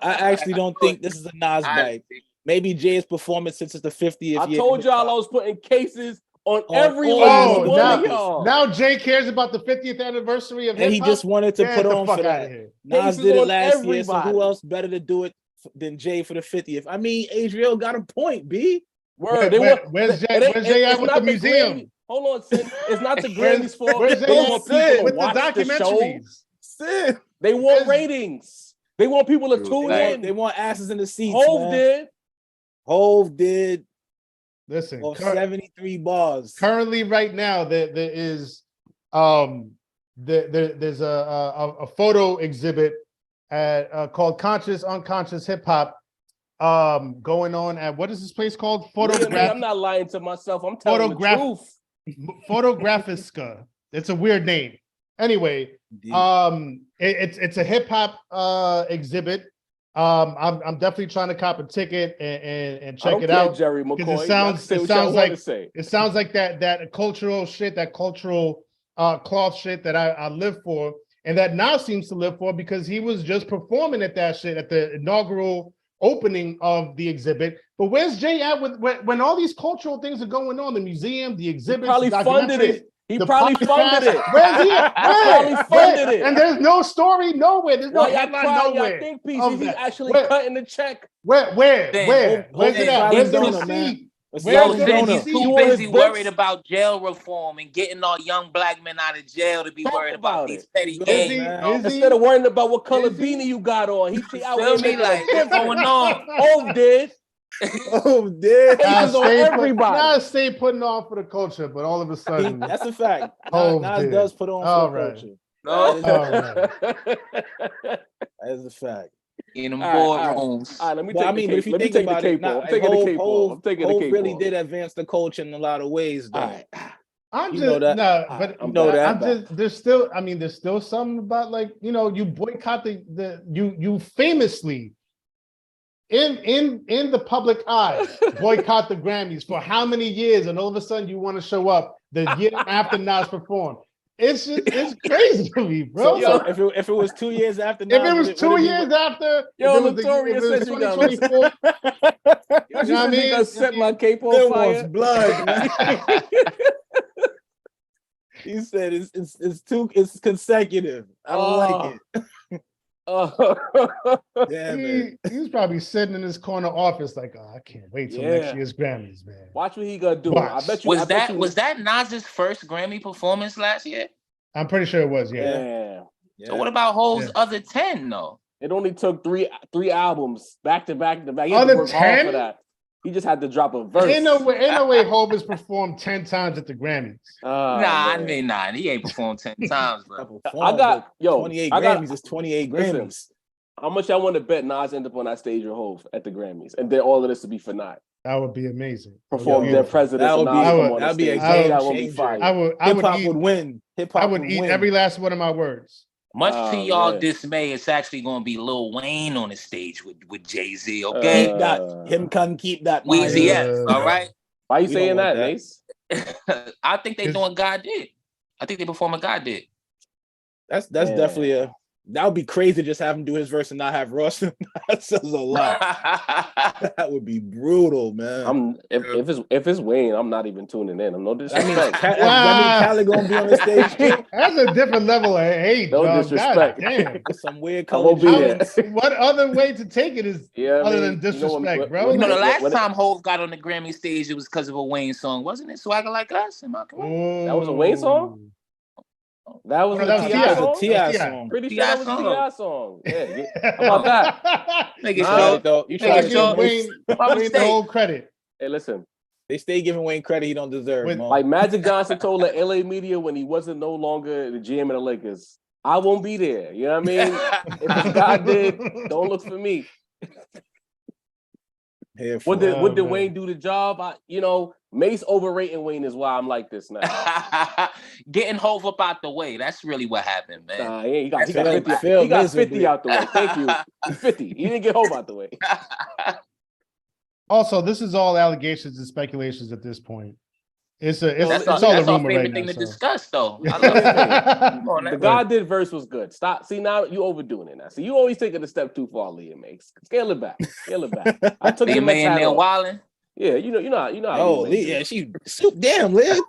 I actually don't think this is a Nas bite. Maybe Jay's performance since it's the 50th. I told y'all I was putting cases on every last one of y'all. Now Jay cares about the 50th anniversary of hip-hop? And he just wanted to put on for that. Nas did it last year, so who else better to do it than Jay for the 50th? I mean, Adriel got a point, B. Word. Where's Jay at with the museum? Hold on, Sid. It's not the Grammys fault. Where's They want people with to watch the documentaries? Sid. They want ratings. They want people to tune in. They want asses in the seats. Hove did. Listen, 73 bars. Currently, right now, there is there's a photo exhibit called Conscious Unconscious Hip Hop going on at, what is this place called? I'm not lying to myself. I'm telling the truth. Photographiska. It's a weird name. Anyway, it's a hip hop exhibit. I'm definitely trying to cop a ticket and check it out. Jerry McCoy. It sounds like that cultural shit, that cultural cloth shit that I live for, and that Nas seems to live for, because he was just performing at that shit at the inaugural opening of the exhibit. But where's Jay at when all these cultural things are going on? The museum, the exhibits, he funded it. He probably funded it. Where's he at? Probably funded it. And there's no story nowhere. There's no headline nowhere. Think pieces. He's actually cutting the check. Where's it at? Where's the receipt? He's too busy worried about jail reform and getting all young black men out of jail to be worried about these petty games. Instead of worrying about what color beanie you got on, he out feel me? Like, what's going on? Hove did. Oh, damn. Haters on everybody. Nas stay putting on for the culture, but all of a sudden, That's a fact. Hov Nas did. does put on All for right. the culture. No, That is a fact. in the All right. boardrooms. All right, let me But take I mean, the but cape. if you Let me think take the about it, cape off. I'm taking the cape off. I'm taking the Hov cape really off. did advance the culture in a lot of ways, though. All right. I'm You just know that. no, All but right, I'm know back. that. I'm just there's still something about like you boycott you famously in the public eye boycott the Grammys for how many years, and all of a sudden you want to show up the year after Nas performed. It's crazy to me, bro. So if it was 2 years after Nas, If it was 2 years after, Yo, if it was Notorious if it was said you got 2024, Yo, she You know said what I you mean? gonna set my cape on Bill fire. wants blood, man. He said it's consecutive. I don't like it. Yeah, man. he was probably sitting in his corner office like, oh, I can't wait till next Yeah. year's Grammys, man. Watch what he gonna do. Watch. I bet you. Was that Nas's first Grammy performance last year? I'm pretty sure it was, Yeah. So what about Hov's Yeah. other 10 though? It only took three albums back to back to back. He had to Other work hard 10? for that. He just had to drop a verse. Ain't no way Hov has performed 10 times at the Grammys. Nah, he ain't performed 10 times, bro. I got 28 Grammys is 28 Listen. Grammys. How much y'all want to bet Nas end up on that stage with Hov at the Grammys, and then all of this to be for naught? That would be amazing. Perform their presidents. That would and Nas come on the that'd be a stage. game That would be changer. fire. I Hip hop would would win. Hip I hop would eat every last one of my words. Much to y'all man. dismay, it's actually going to be Lil Wayne on the stage with Jay-Z, okay? Keep that. Him can keep that. Weezy mind. F, all right? Why you We saying don't want that, that. Mace? I think they It's- doing God did. I think they performing God did. That's Yeah. definitely that would be crazy to just have him do his verse and not have Ross. That says a lot. That would be brutal, man. If it's Wayne, I'm not even tuning in. I'm no That means disrespect. Khaled gonna be on the stage too. That's a different level of hate, No dog. disrespect. God damn. With some weird I won't colored be there. What other way to take it is Yeah, other than disrespect, bro? You know, the last when- time Hov got on the Grammy stage, it was because of a Wayne song, wasn't it? Swagger Like Us? Am I correct? That was a Wayne song? That was No, a that was T.I. T.I. song? T.I. T.I. song. Pretty sure T.I. that was a song. T.I. song. Yeah. How about that? Nigga, You Nah. tried sure. it though. You Nigga, tried it sure. though. Wayne My the mistake. whole credit. Hey, listen. They stay giving Wayne credit he don't deserve. With- Mo. Like Magic Johnson told the LA media when he wasn't no longer the GM of the Lakers, I won't be there. You know what I mean? If it's God did, don't look for me. Here What for did it. what did man. Wayne do the job? Mace overrating Wayne is why I'm like this now. Getting Hov up out the way. That's really what happened, man. Nah, he got Phil 50. Phil He got miserably. 50 out the way. Thank you. He's 50. He didn't get Hov out the way. Also, this is all allegations and speculations at this point. It's all a That's rumor our favorite right thing now. to so. discuss, though. I love it. Come on, The man. God did verse was good. Stop. See, now you overdoing it now. See, you always take it a step too far, Leah makes. Scale it back. Scale it back. I took Be the a next hat millionaire off. wilding. Yeah, you know how Oh, Leah May yeah, do. she damn, Liv.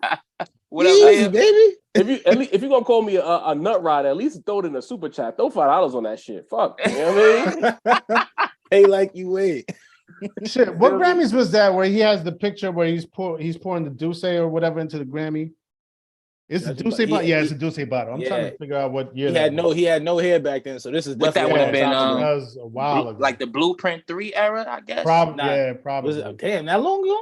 What up, Easy, man? baby. If you're gonna call me a nut rider, at least throw it in a super chat. Throw $5 on that shit. Fuck. You know what I mean? Pay like you wait. Shit, what Grammys was that where he has the picture where he's pouring the Douce or whatever into the Grammy? It's the That's Douce about- bottle. yeah, Yeah, it's a Douce bottle. I'm trying to figure out what year He that had was. no hair back then, so this is What that definitely would have been, a long time That ago. was a while ago. Like the Blueprint 3 era, I guess. Probably, Nah, yeah, Was probably. it damn that long ago?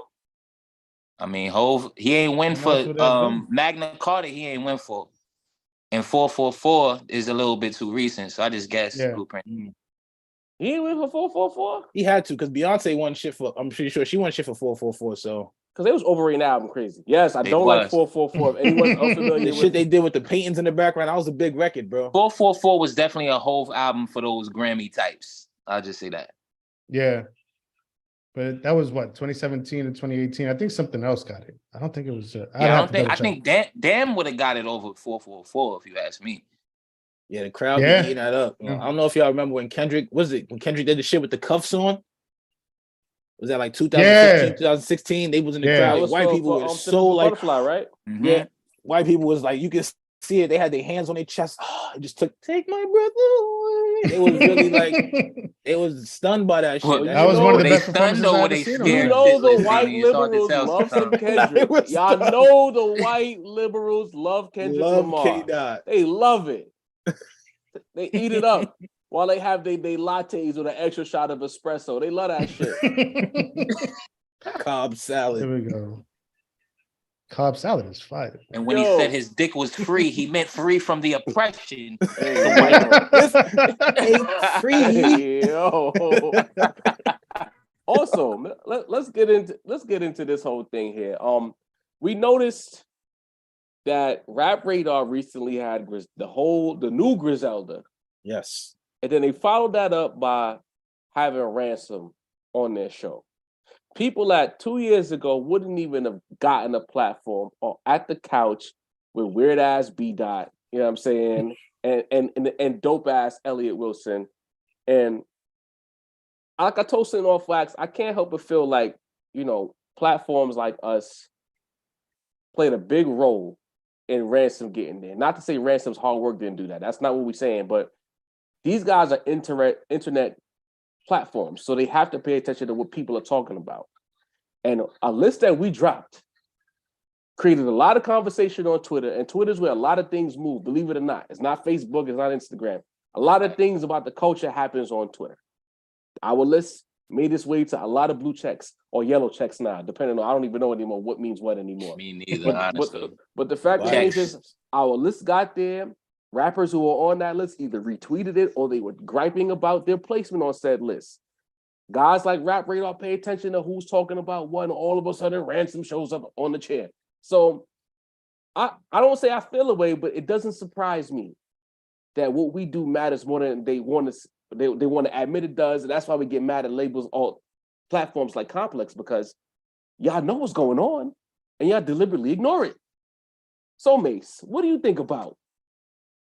I mean, Hov, he ain't win When for else would that have been? Magna Carta. He ain't win for, and 444 is a little bit too recent. So I just guess Yeah. Blueprint. He ain't win for 444? He had to because Beyonce won shit for. I'm pretty sure she won shit for 444. So Because they was overrating the album crazy. Yes, I They don't like was. 444. If anyone's unfamiliar the with shit they did with the paintings in the background, that was a big record, bro. 444 was definitely a Hov album for those Grammy types. I'll just say that. Yeah. But that was what, 2017 and 2018. I think something else got it. I don't think it was. I think Damn would have got it over 444 if you ask me. Yeah, the crowd Yeah. be eating that up. Yeah. I don't know if y'all remember when Kendrick did the shit with the cuffs on. Was that like 2015, Yeah. 2016? They was in the Yeah. crowd. That Like, was white for- people for, were Simple so like, Butterfly, right? Mhm. yeah, white people was like, you can see it. They had their hands on their chest. It just take my breath away. They was really like, they was stunned by that shit. Well, That was one of the they best stunned performances or I were ever they seen on You scared? that. know the It's white hard to liberals tell love some sometimes. Kendrick. It was Y'all tough. know the white liberals love Kendrick Love Lamar. K-Dot. They love it. They eat it up. while they have they lattes with an extra shot of espresso. They love that shit. Cobb salad. There we go. Cobb salad is fire. And when he said his dick was free, he meant free from the oppression. Free. Yo. Also, let's get into this whole thing here. We noticed that Rap Radar recently had the new Griselda. Yes. And then they followed that up by having Ransom on their show. People that 2 years ago wouldn't even have gotten a platform or at the couch with weird ass B Dot, you know what I'm saying, and dope ass Elliott Wilson. And like I told Sin Off Wax, I can't help but feel like, platforms like us played a big role in Ransom getting there. Not to say Ransom's hard work didn't do that. That's not what we're saying, but these guys are internet platforms, so they have to pay attention to what people are talking about. And a list that we dropped created a lot of conversation on Twitter, and Twitter's where a lot of things move, believe it or not. It's not Facebook, it's not Instagram. A lot of things about the culture happens on Twitter. Our list made its way to a lot of blue checks or yellow checks now, depending on, I don't even know anymore what means what anymore. Me neither, honestly. But the fact remains is our list got there. Rappers who were on that list either retweeted it or they were griping about their placement on said list. Guys like Rap Radar pay attention to who's talking about what, and all of a sudden Ransom shows up on the chair. So I don't say I feel away, but it doesn't surprise me that what we do matters more than they want to admit it does. And that's why we get mad at labels or platforms like Complex, because y'all know what's going on and y'all deliberately ignore it. So Mace, what do you think about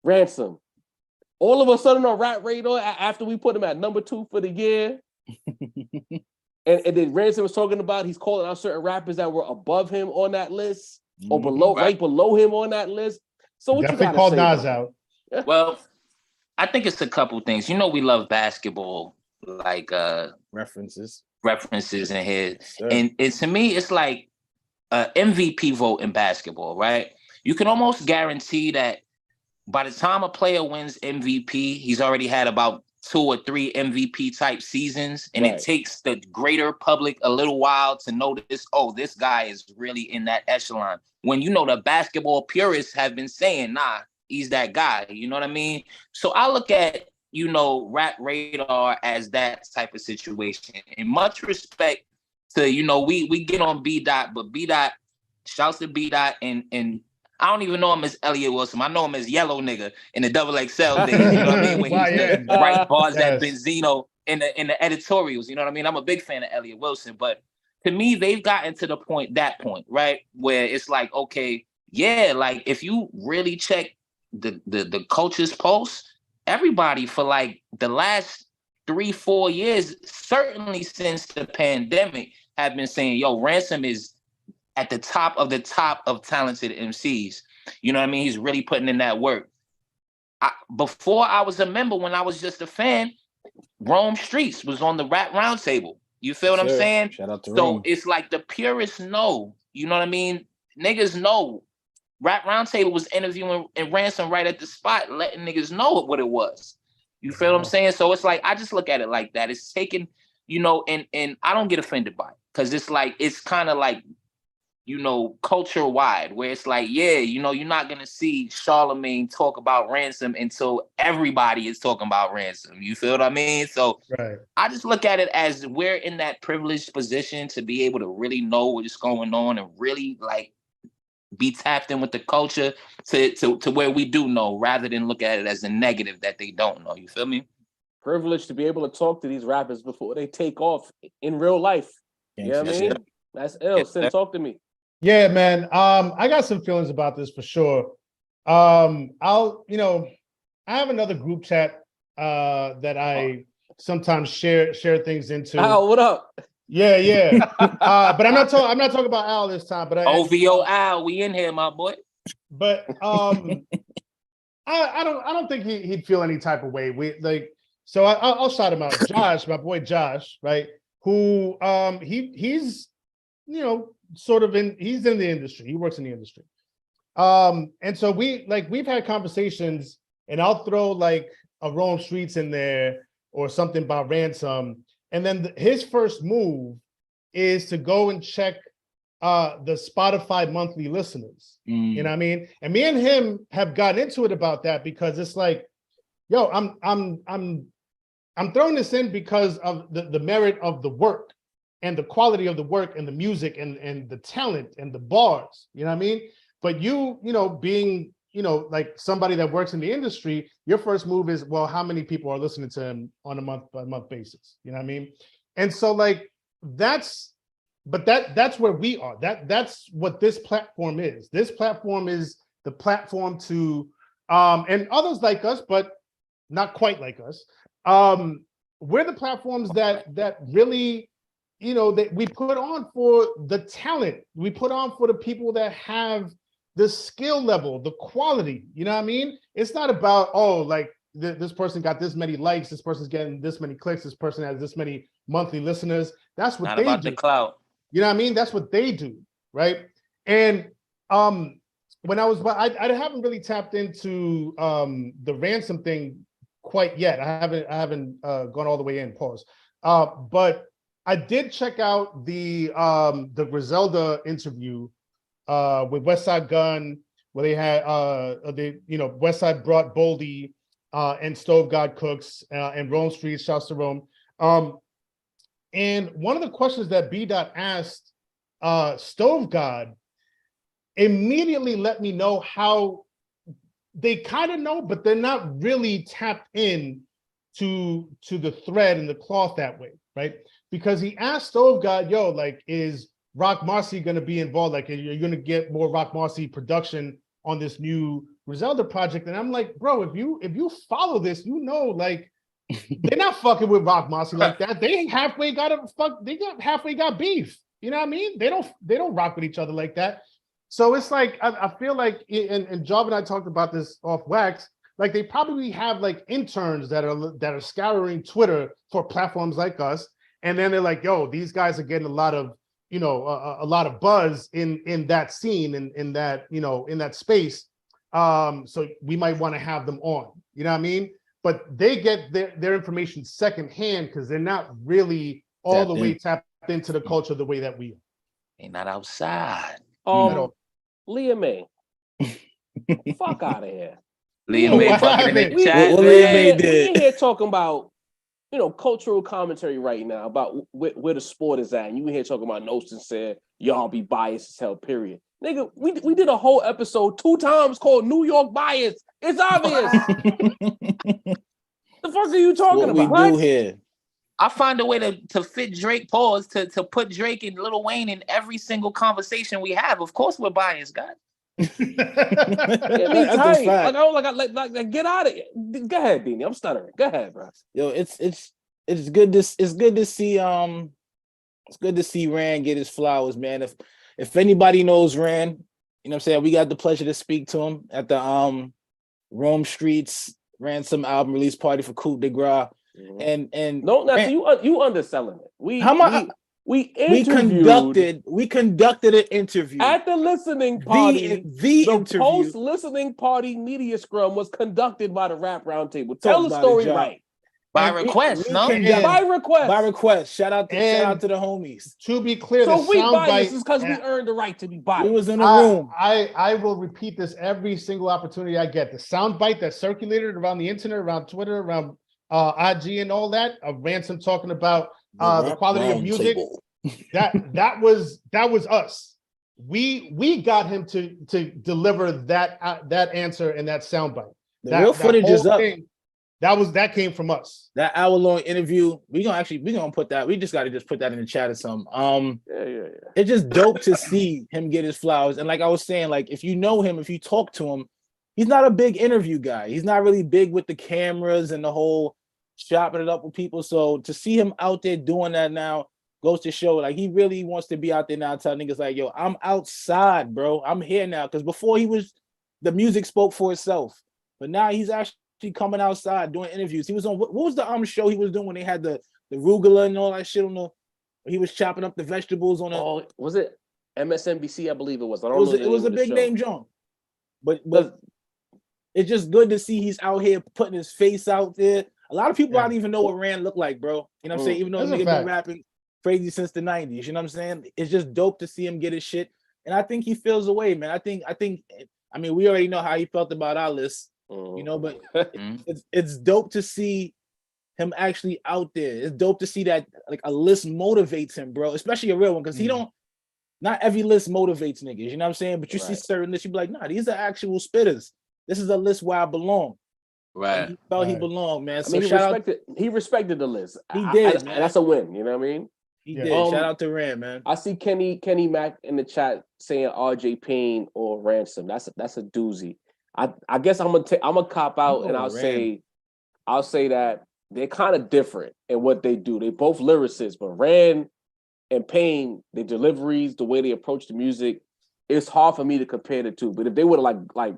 Ransom? All of a sudden on Rap Radar, after we put him at number 2 for the year, and then Ransom was talking about he's calling out certain rappers that were above him on that list or below, right below him on that list. So what definitely you called Nas out. Well, I think it's a couple things. We love basketball, like references in here, and to me, it's like MVP vote in basketball, right? You can almost guarantee that by the time a player wins MVP, he's already had about 2 or 3 MVP type seasons. And it takes the greater public a little while to notice, oh, this guy is really in that echelon. When the basketball purists have been saying, nah, he's that guy. You know what I mean? So I look at, Rap Radar as that type of situation. In much respect to, we get on B Dot, but B Dot, shouts to B Dot, and I don't even know him as Elliott Wilson. I know him as Yellow Nigga in the XXL days. You know what I mean? When he used to write bars at Benzino in the editorials. You know what I mean? I'm a big fan of Elliott Wilson, but to me, they've gotten to the point, right, where it's like, okay, yeah, like if you really check the culture's pulse, everybody for like the last 3-4 years, certainly since the pandemic, have been saying, yo, Ransom is at the top of talented MCs. You know what I mean? He's really putting in that work. Before I was a member, when I was just a fan, Rome Streets was on the Rap Roundtable. You feel what I'm saying? Shout out to So Rome. it's like the purists know. You know what I mean? Niggas know. Rap Roundtable was interviewing and Ransom right at the spot, letting niggas know what it was. You feel what I'm saying? So it's like, I just look at it like that. It's taken, and I don't get offended by it, because it's like, it's kind of like, culture wide, where it's like, yeah, you're not going to see Charlemagne talk about Ransom until everybody is talking about Ransom. You feel what I mean? So I just look at it as we're in that privileged position to be able to really know what's going on and really like be tapped in with the culture to where we do know, rather than look at it as a negative that they don't know. You feel me? Privileged to be able to talk to these rappers before they take off in real life. You know what I mean? That's ill. Sin, talk to me. Yeah, man. I got some feelings about this for sure. I have another group chat that I sometimes share things into. Al, what up? Yeah. But I'm not talking about Al this time. But OVO Al, we in here, my boy. But I don't think he'd feel any type of way. So I'll shout him out. Josh, my boy Josh, right? Who he's sort of he's in the industry. He works in the industry. And so we've had conversations, and I'll throw like a Rome Streets in there or something by Ransom. And then his first move is to go and check the Spotify monthly listeners. You know what I mean? And me and him have gotten into it about that because it's like, yo, I'm throwing this in because of the merit of the work and the quality of the work and the music and the talent and the bars, you know what I mean? But you know, being, you know, like somebody that works in the industry, your first move is, well, how many people are listening to him on a month-by-month basis? You know what I mean? And so like, that's where we are. That's what this platform is. This platform is the platform to, and others like us, but not quite like us. We're the platforms that really, you know, that we put on for the talent. We put on for the people that have the skill level, the quality. You know what I mean? It's not about, oh, like this person got this many likes, this person's getting this many clicks, this person has this many monthly listeners. That's what Not they about do. the clout. You know what I mean? That's what they do, right? And when I haven't really tapped into the Ransom thing quite yet. I haven't gone all the way in. Pause. But I did check out the Griselda interview with Westside Gunn, where they had Westside brought Boldy and Stove God Cooks and Rome Street. Shouts to Rome. And one of the questions that B. Dot asked Stove God immediately let me know how they kind of know, but they're not really tapped in to the thread and the cloth that way, right? Because he asked Stove God, yo, like, is Rock Marcy going to be involved? Like, are you going to get more Rock Marcy production on this new Griselda project? And I'm like, bro, if you follow this, you know, like, they're not fucking with Rock Marcy like that. They halfway got beef. You know what I mean? They don't rock with each other like that. So it's like, I feel like, and Job and I talked about this off wax, like they probably have like interns that are scouring Twitter for platforms like us. And then they're like, yo, these guys are getting a lot of, you know, a lot of buzz in that scene, in that, you know, in that space. So we might want to have them on, you know what I mean? But they get their information secondhand because they're not really all the way tapped into the culture the way that we are. They're not outside. Leah May. Fuck out of here. Leah May fucking in the We chat. in here talking about, you know, cultural commentary right now about where the sport is at. And you in here talking about Nostin said, y'all be biased as hell, period. Nigga, we did a whole episode 2 times called New York Bias. It's obvious. The fuck are you talking about? What we do here. I find a way to fit Drake, pause, to put Drake and Lil Wayne in every single conversation we have. Of course we're biased, guys. Get me tight. Like, get out of here. Go ahead, Beanie. I'm stuttering. Go ahead, bro. Yo, it's good to see it's good to see Rand get his flowers, man. If anybody knows Rand, you know what I'm saying, we got the pleasure to speak to him at the Rome Streets Ransom album release party for Coup de Grace. And no, Rand, so you underselling it. We conducted an interview at the listening party. The interview. Post-listening party media scrum was conducted by the Rap Roundtable. Tell the story right. By request, By request. By request. Shout out to the homies. To be clear, so if we biased, it's because we earned the right to be biased. We was in the room. I will repeat this every single opportunity I get. The soundbite that circulated around the internet, around Twitter, around IG and all that, of Ransom talking about the quality of music. that was us. We got him to deliver that answer and that soundbite. The real footage is up. That came from us. That hour-long interview, we gonna put that. We just gotta put that in the chat or something. Yeah. It's just dope to see him get his flowers. And like I was saying, like if you know him, if you talk to him, he's not a big interview guy. He's not really big with the cameras and the whole chopping it up with people. So to see him out there doing that now goes to show, like, he really wants to be out there now telling niggas like, yo, I'm outside, bro. I'm here now. Because before the music spoke for itself. But now he's actually coming outside doing interviews. He was on, what was the show he was doing when they had the arugula and all that shit on he was chopping up the vegetables on was it MSNBC? I believe it was. It was a big name John. But it's just good to see he's out here putting his face out there. A lot of people don't even know what Rand looked like, bro. You know what I'm saying? Even though nigga been rapping crazy since the 90s, you know what I'm saying? It's just dope to see him get his shit. And I think he feels the way, man. I mean, we already know how he felt about our list, you know, but it's dope to see him actually out there. It's dope to see that like a list motivates him, bro, especially a real one, because not every list motivates niggas, you know what I'm saying? But you see certain lists, you be like, nah, these are actual spitters. This is a list where I belong. Right. And he felt he belonged, man. So I mean, he respected the list. He did, and that's a win, you know what I mean? He did. Shout out to Rand, man. I see Kenny Mac in the chat saying RJ Payne or Ransom. That's a doozy. I guess I'm gonna cop out and I'll say that they're kind of different in what they do. They both lyricists, but Rand and Payne, their deliveries, the way they approach the music, it's hard for me to compare the two. But if they would like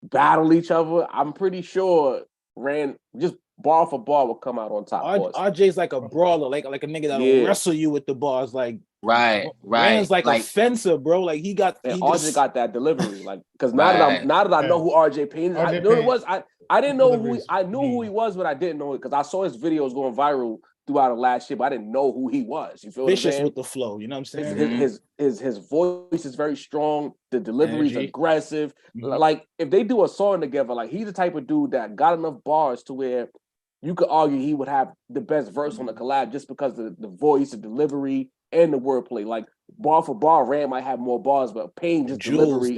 battle each other, I'm pretty sure Rand just bar for bar will come out on top. RJ's like a brawler, like a nigga that'll wrestle you with the bars, like Rand's like a fencer, bro. Like RJ got that delivery, like because now that I know who RJ Payne is, I knew it was. I didn't know I knew who he was, but I didn't know it because I saw his videos going viral throughout the last year, but I didn't know who he was. You feel vicious what I'm saying? with the flow, you know what I'm saying? His voice is very strong. The delivery is aggressive. Like if they do a song together, like he's the type of dude that got enough bars to where you could argue he would have the best verse on the collab just because of the voice, the delivery, and the wordplay. Like bar for bar, Rand might have more bars, but Payne just delivery.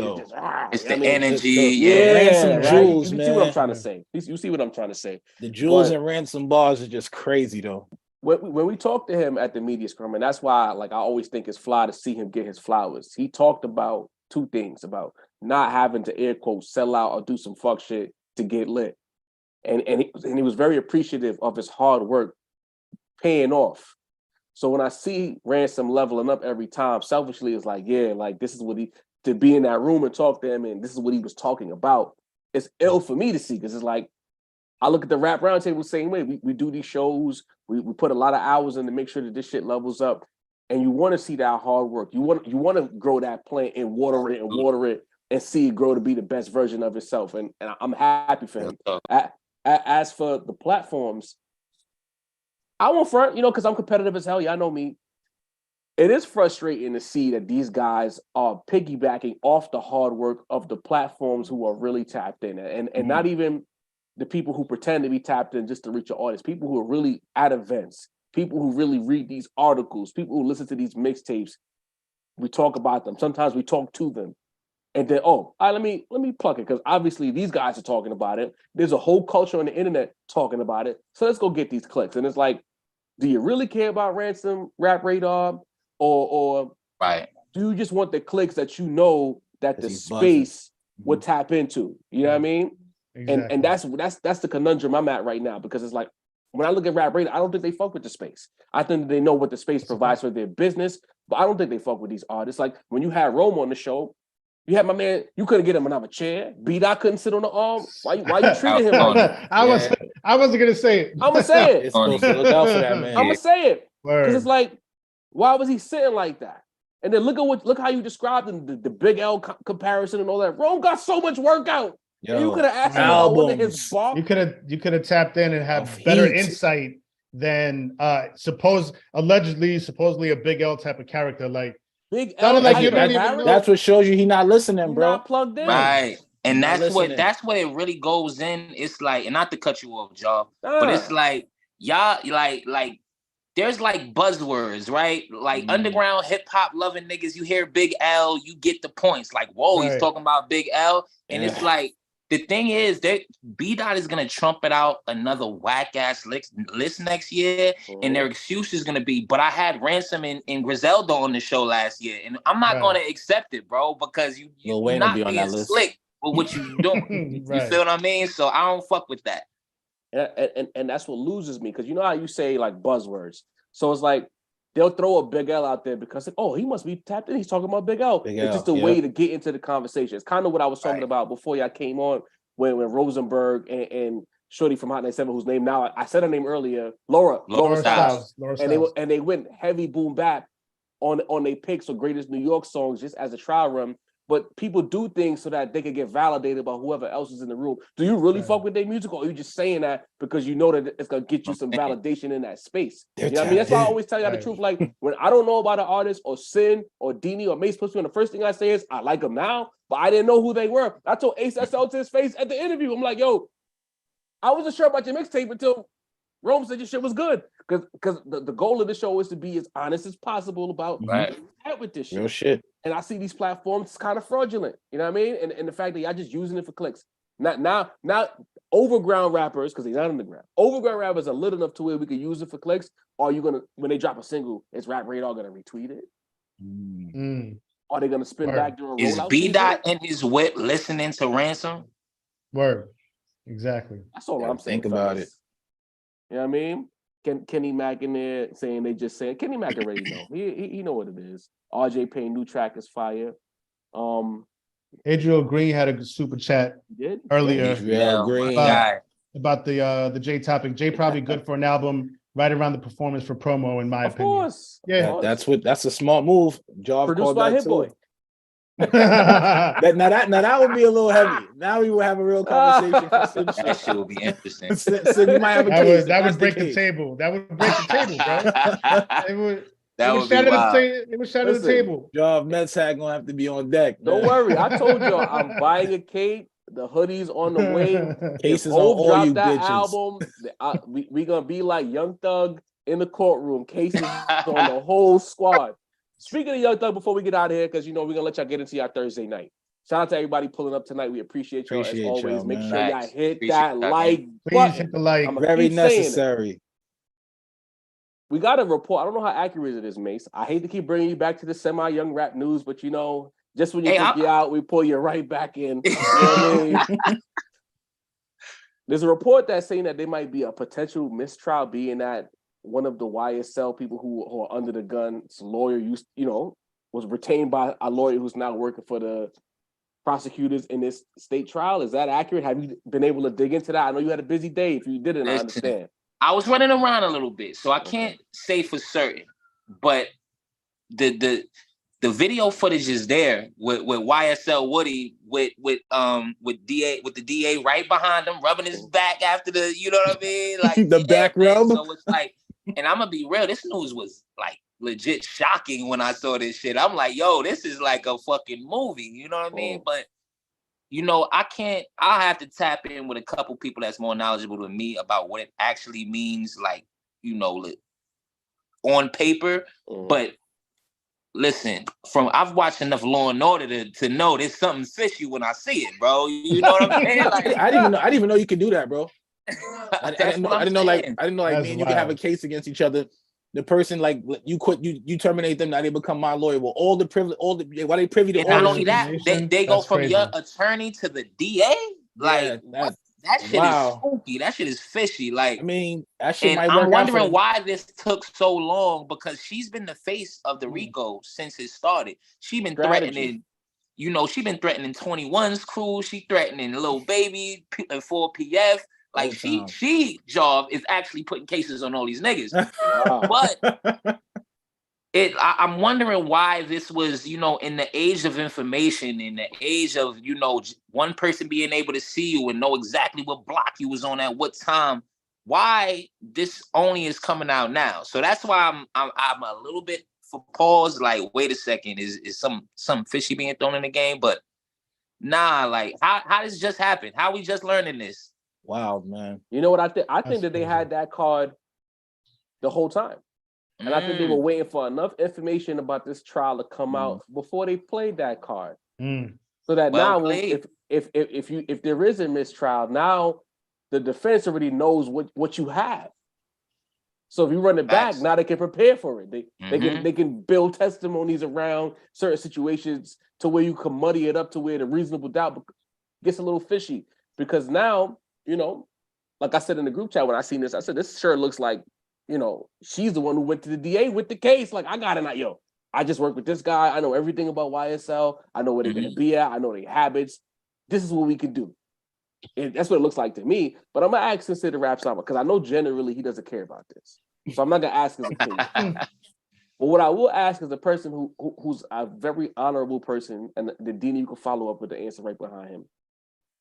It's the energy. Ransom jewels, you man. see what I'm trying to say? You see what I'm trying to say? The jewels and Ransom bars are just crazy, though. When we talked to him at the media scrum, and that's why I always think it's fly to see him get his flowers. He talked about two things, about not having to air quote sell out or do some fuck shit to get lit. And he was very appreciative of his hard work paying off. So when I see Ransom leveling up every time, selfishly, it's like, yeah, like this is what to be in that room and talk to him, and this is what he was talking about. It's ill for me to see, because it's like, I look at the Rap Roundtable the same way. We do these shows, we put a lot of hours in to make sure that this shit levels up, and you want to see that hard work. You want to grow that plant and water it and see it grow to be the best version of itself. And I'm happy for him. As for the platforms, I won't front, because I'm competitive as hell. Y'all know me. It is frustrating to see that these guys are piggybacking off the hard work of the platforms who are really tapped in, and not even the people who pretend to be tapped in just to reach an audience. People who are really at events, people who really read these articles, people who listen to these mixtapes. We talk about them. Sometimes we talk to them. And then, let me plug it, because obviously these guys are talking about it. There's a whole culture on the internet talking about it. So let's go get these clicks. And it's like, do you really care about Ransom, Rap Radar, or do you just want the clicks that you know that the space would tap into? You know what I mean? Exactly. And that's the conundrum I'm at right now, because it's like, when I look at Rap Radar, I don't think they fuck with the space. I think they know what the space provides for their business, but I don't think they fuck with these artists. Like when you had Rome on the show, you had my man, you couldn't get him another chair. B-Dot couldn't sit on the arm. Why you treating him like that? I wasn't gonna say it. I'm gonna say it. Look out for that, man. I'm gonna say it. Because it's like, why was he sitting like that? And then look how you described him, the Big L comparison and all that. Rome got so much work out. You could have asked him about one of his bar. You could have tapped in and have better insight than supposedly a Big L type of character. Like Big L, like that's what shows you he not listening, bro. Not plugged in. Right. And that's what it really goes in. It's like, and not to cut you off, Joe, but it's like y'all like there's like buzzwords, right? Like underground hip hop loving niggas, you hear Big L, you get the points. Like, whoa, he's talking about Big L. And it's like, the thing is that B-Dot is gonna trumpet out another whack ass list next year, and their excuse is gonna be, but I had Ransom and Griselda on the show last year, and I'm not gonna accept it, bro, because you're not being slick with what you doing. You feel what I mean? So I don't fuck with that. And that's what loses me, because you know how you say like buzzwords. So it's like they'll throw a Big L out there because he must be tapped in. He's talking about Big L. It's just a way to get into the conversation. It's kind of what I was talking about before y'all came on, when Rosenberg and Shorty from Hot 97, whose name now I said her name earlier, Laura Styles. And they went heavy boom bap on their picks of greatest New York songs just as a trial run. but people do things so that they can get validated by whoever else is in the room. Do you really fuck with their music, or are you just saying that because you know that it's gonna get you some validation in that space? You know what I mean? That's why I always tell you the truth. Like when I don't know about an artist or Sin or Dini or Mace puts me on, the first thing I say is I like them now, but I didn't know who they were. I told Ace SL to his face at the interview. I'm like, yo, I wasn't sure about your mixtape until Rome said your shit was good. Because the goal of the show is to be as honest as possible about with this shit. Real shit. And I see these platforms kind of fraudulent. You know what I mean? And the fact that y'all just using it for clicks. Now overground rappers, because they're not underground. Overground rappers are lit enough to where we could use it for clicks. Or are you gonna, when they drop a single, is Rap Radar gonna retweet it? Are they gonna spin back during rollout? Is B-Dot in his whip listening to Ransom? Word. Exactly. That's all I'm saying. Think about it. You know what I mean? Kenny Mac in there saying they just saying Kenny Mac already know. He know what it is. RJ Payne new track is fire. Adriel Green had a super chat earlier. Adriel Green about the J topic. J probably good for an album right around the performance for promo, in my opinion. Of course. Yeah. That's a smart move. Job produced by Hit Boy. Now that would be a little heavy. Now we will have a real conversation. That shit will be interesting. So you might have a case. That would break the table. That would break the table, bro. That would be wild. It was shatter the table. Job Mets hat gonna have to be on deck. Man. Don't worry. I told you I'm buying a cape. The hoodie's on the way. Cases on all you that bitches. album, we gonna be like Young Thug in the courtroom. Cases on the whole squad. Speaking of Young Thug, before we get out of here, because we're gonna let y'all get into your Thursday night. Shout out to everybody pulling up tonight. We appreciate y'all as always. Make sure y'all hit that like button. Please hit the like. Very necessary. We got a report. I don't know how accurate it is, Mace. I hate to keep bringing you back to the semi-young rap news, but just when you think you're out, we pull you right back in. You know what I mean? There's a report that's saying that there might be a potential mistrial, being that one of the YSL people who are under the gun's lawyer was retained by a lawyer who's now working for the prosecutors in this state trial. Is that accurate? Have you been able to dig into that? I know you had a busy day. If you didn't, I understand. I was running around a little bit, so I can't say for certain. But the video footage is there with YSL Woody with the DA right behind him, rubbing his back after the, you know what I mean? Like the back rub. So it's like, and I'm gonna be real, this news was like legit shocking when I saw this shit. I'm like, yo, this is like a fucking movie, you know what I mean? But I'll have to tap in with a couple people that's more knowledgeable than me about what it actually means, like, on paper. But listen, I've watched enough Law and Order to know there's something fishy when I see it, bro. You know what I'm saying? Like, I didn't even know you could do that, bro. I didn't know like me and you can have a case against each other. The person, like, you terminate them, now they become my lawyer. Well, all the privilege, why they privy to all not only that, they go from your attorney to the DA. Like, that shit is spooky. That shit is fishy. Like, I mean, that shit might work. I'm wondering why this took so long, because she's been the face of the RICO since it started. She's been threatening, she's been threatening 21's crew. She threatening Lil Baby and 4PF. Like, she job is actually putting cases on all these niggas. But I'm wondering why this was, in the age of information, in the age of, one person being able to see you and know exactly what block you was on at what time, why this only is coming out now. So that's why I'm a little bit for pause. Like, wait a second, is some fishy being thrown in the game? But nah, like, how does this just happen? How we just learning this? Wow, man. You know what I think? I think that they had that card the whole time. And I think they were waiting for enough information about this trial to come out before they played that card. So that now if there is a mistrial, now the defense already knows what you have. So if you run it back, now they can prepare for it. They can build testimonies around certain situations to where you can muddy it up to where the reasonable doubt gets a little fishy. Because now, like I said in the group chat when I seen this, I said, this sure looks like, she's the one who went to the DA with the case. Like, I got it. I just work with this guy. I know everything about YSL. I know where they're going to be at. I know their habits. This is what we can do. And that's what it looks like to me. But I'm going to ask Sincere to rap something, because I know generally he doesn't care about this. So I'm not going to ask his opinion. But what I will ask is a person who's a very honorable person, and the Dini, you can follow up with the answer right behind him.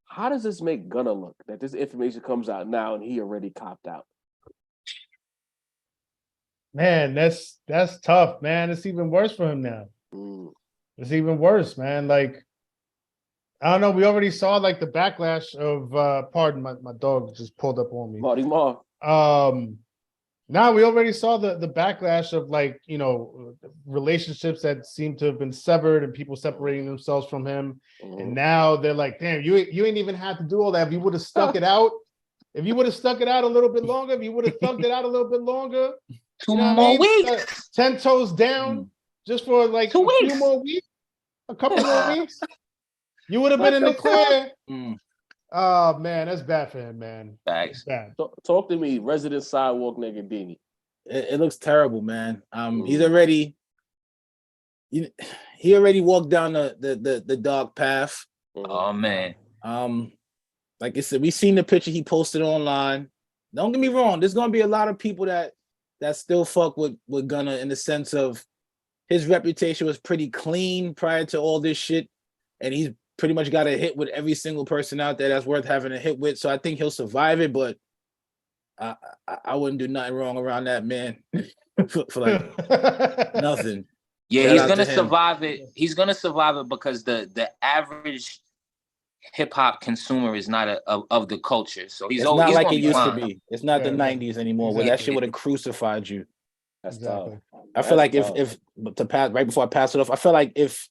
How does this make Gunna look that this information comes out now and he already copped out? Man, that's tough, man. It's even worse for him now. It's even worse, man. Like, I don't know. We already saw like the backlash of pardon, my dog just pulled up on me. Marty Mar. Now we already saw the backlash of like, you know, relationships that seem to have been severed and people separating themselves from him. And now they're like, damn, you ain't even have to do all that. If you would have stuck it out, if you would have stuck it out a little bit longer, if you would have thumped it out a little bit longer, 2 more weeks. 10 toes down, just for like a few more weeks, a couple more weeks, you would have been in the clear. Oh man, that's bad for him, man. Thanks. Bad. Talk to me, resident sidewalk nigga Dini. It looks terrible, man. He already walked down the dark path. Oh man. Like I said, we seen the picture he posted online. Don't get me wrong, there's gonna be a lot of people that still fuck with Gunna in the sense of his reputation was pretty clean prior to all this shit, and he's pretty much got a hit with every single person out there that's worth having a hit with. So I think he'll survive it, but I wouldn't do nothing wrong around that man for like nothing. Yeah, Shout he's out gonna to him. survive it. He's gonna survive it because the average hip hop consumer is not of the culture. So he's It's not like it used fine. to be. It's not the 90s anymore where that shit would have crucified you. That's Exactly. tough. I feel like if to pass right before I pass it off, I feel like if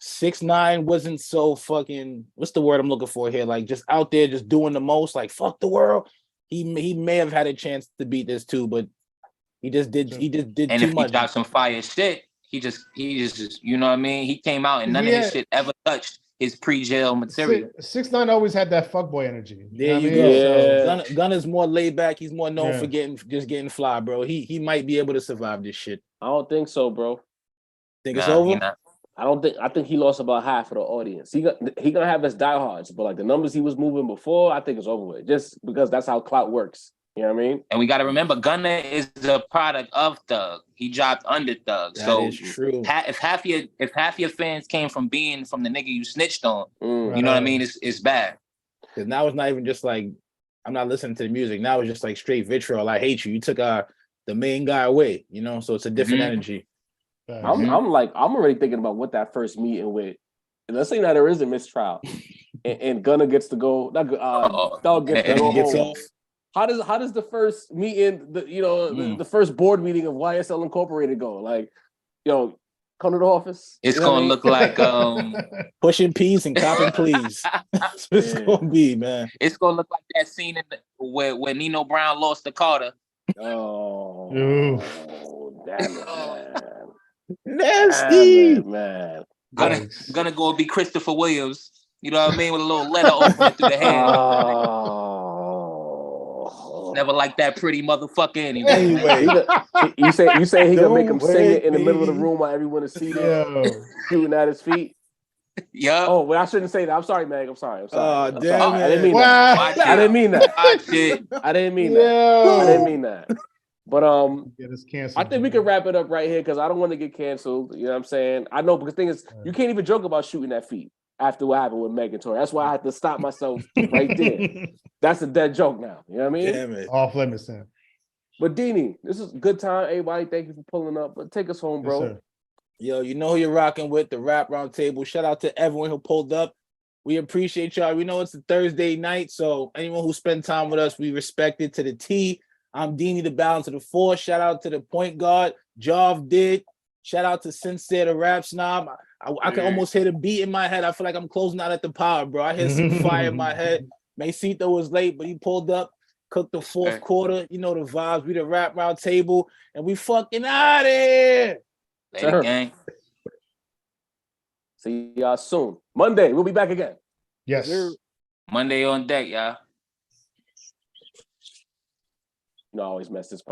6ix9ine wasn't so fucking, what's the word I'm looking for here? Like just out there, just doing the most, like fuck the world. He may have had a chance to beat this too, but he just did And too if he much. got some fire shit, he just you know what I mean? He came out and none of his shit ever touched his pre-jail material. 6ix9ine always had that fuckboy energy. There you know go. what I mean? Gunna's more laid back. He's more known for getting fly, bro. He might be able to survive this shit. I don't think so, bro. Think it's over? I think he lost about half of the audience. He gonna have his diehards, but like the numbers he was moving before, I think it's over with. Just because that's how clout works. You know what I mean? And we got to remember, Gunna is a product of Thug. He dropped under Thug. That is true. If half your fans came from the nigga you snitched on, you know what I mean? It's bad. Because now it's not even just like I'm not listening to the music. Now it's just like straight vitriol. I hate you. You took the main guy away. You know, so it's a different energy. I'm already thinking about what that first meeting with. And let's say that there is a mistrial, and Gunna gets to go. Thug gets to go home. Off. How does the first meeting, the first board meeting of YSL Incorporated go? Like, come to the office. It's gonna look like pushing peas and copping please. That's what it's gonna be, man. It's gonna look like that scene where Nino Brown lost to Carter. Oh, damn it, man. Nasty, damn it, man. Gonna go be Christopher Williams. You know what I mean? With a little letter opening through the hand. Never like that pretty motherfucker anyway. You say he gonna make him sing it in the middle of the room while everyone is seated, shooting at his feet. Yeah. Oh, well, I shouldn't say that. I'm sorry, Meg. I'm sorry. Oh, damn it. I didn't mean that. I didn't mean that. I didn't mean that. But I think we can wrap it up right here because I don't want to get canceled. You know what I'm saying? I know, because the thing is, you can't even joke about shooting at feet after what happened with Meg and Tory. That's why I had to stop myself right there. That's a dead joke now. You know what I mean? Damn it. Off limits, Sam. But Dini, this is a good time. Everybody, thank you for pulling up. But take us home, bro. Yes, yo, you know who you're rocking with, the Rap Roundtable. Shout out to everyone who pulled up. We appreciate y'all. We know it's a Thursday night, so anyone who spent time with us, we respect it to the T. I'm Dini, the balance of the force. Shout out to the point guard, Jav did. Shout out to Sincere, the rap snob. I can almost hear the beat in my head. I feel like I'm closing out at the power, bro. I hear some fire in my head. Macito was late, but he pulled up, cooked the fourth quarter. You know the vibes. We the Rap Roundtable, and we fucking out here. Later, gang. See y'all soon. Monday, we'll be back again. Yes. Monday on deck, y'all. You know, I always mess this part.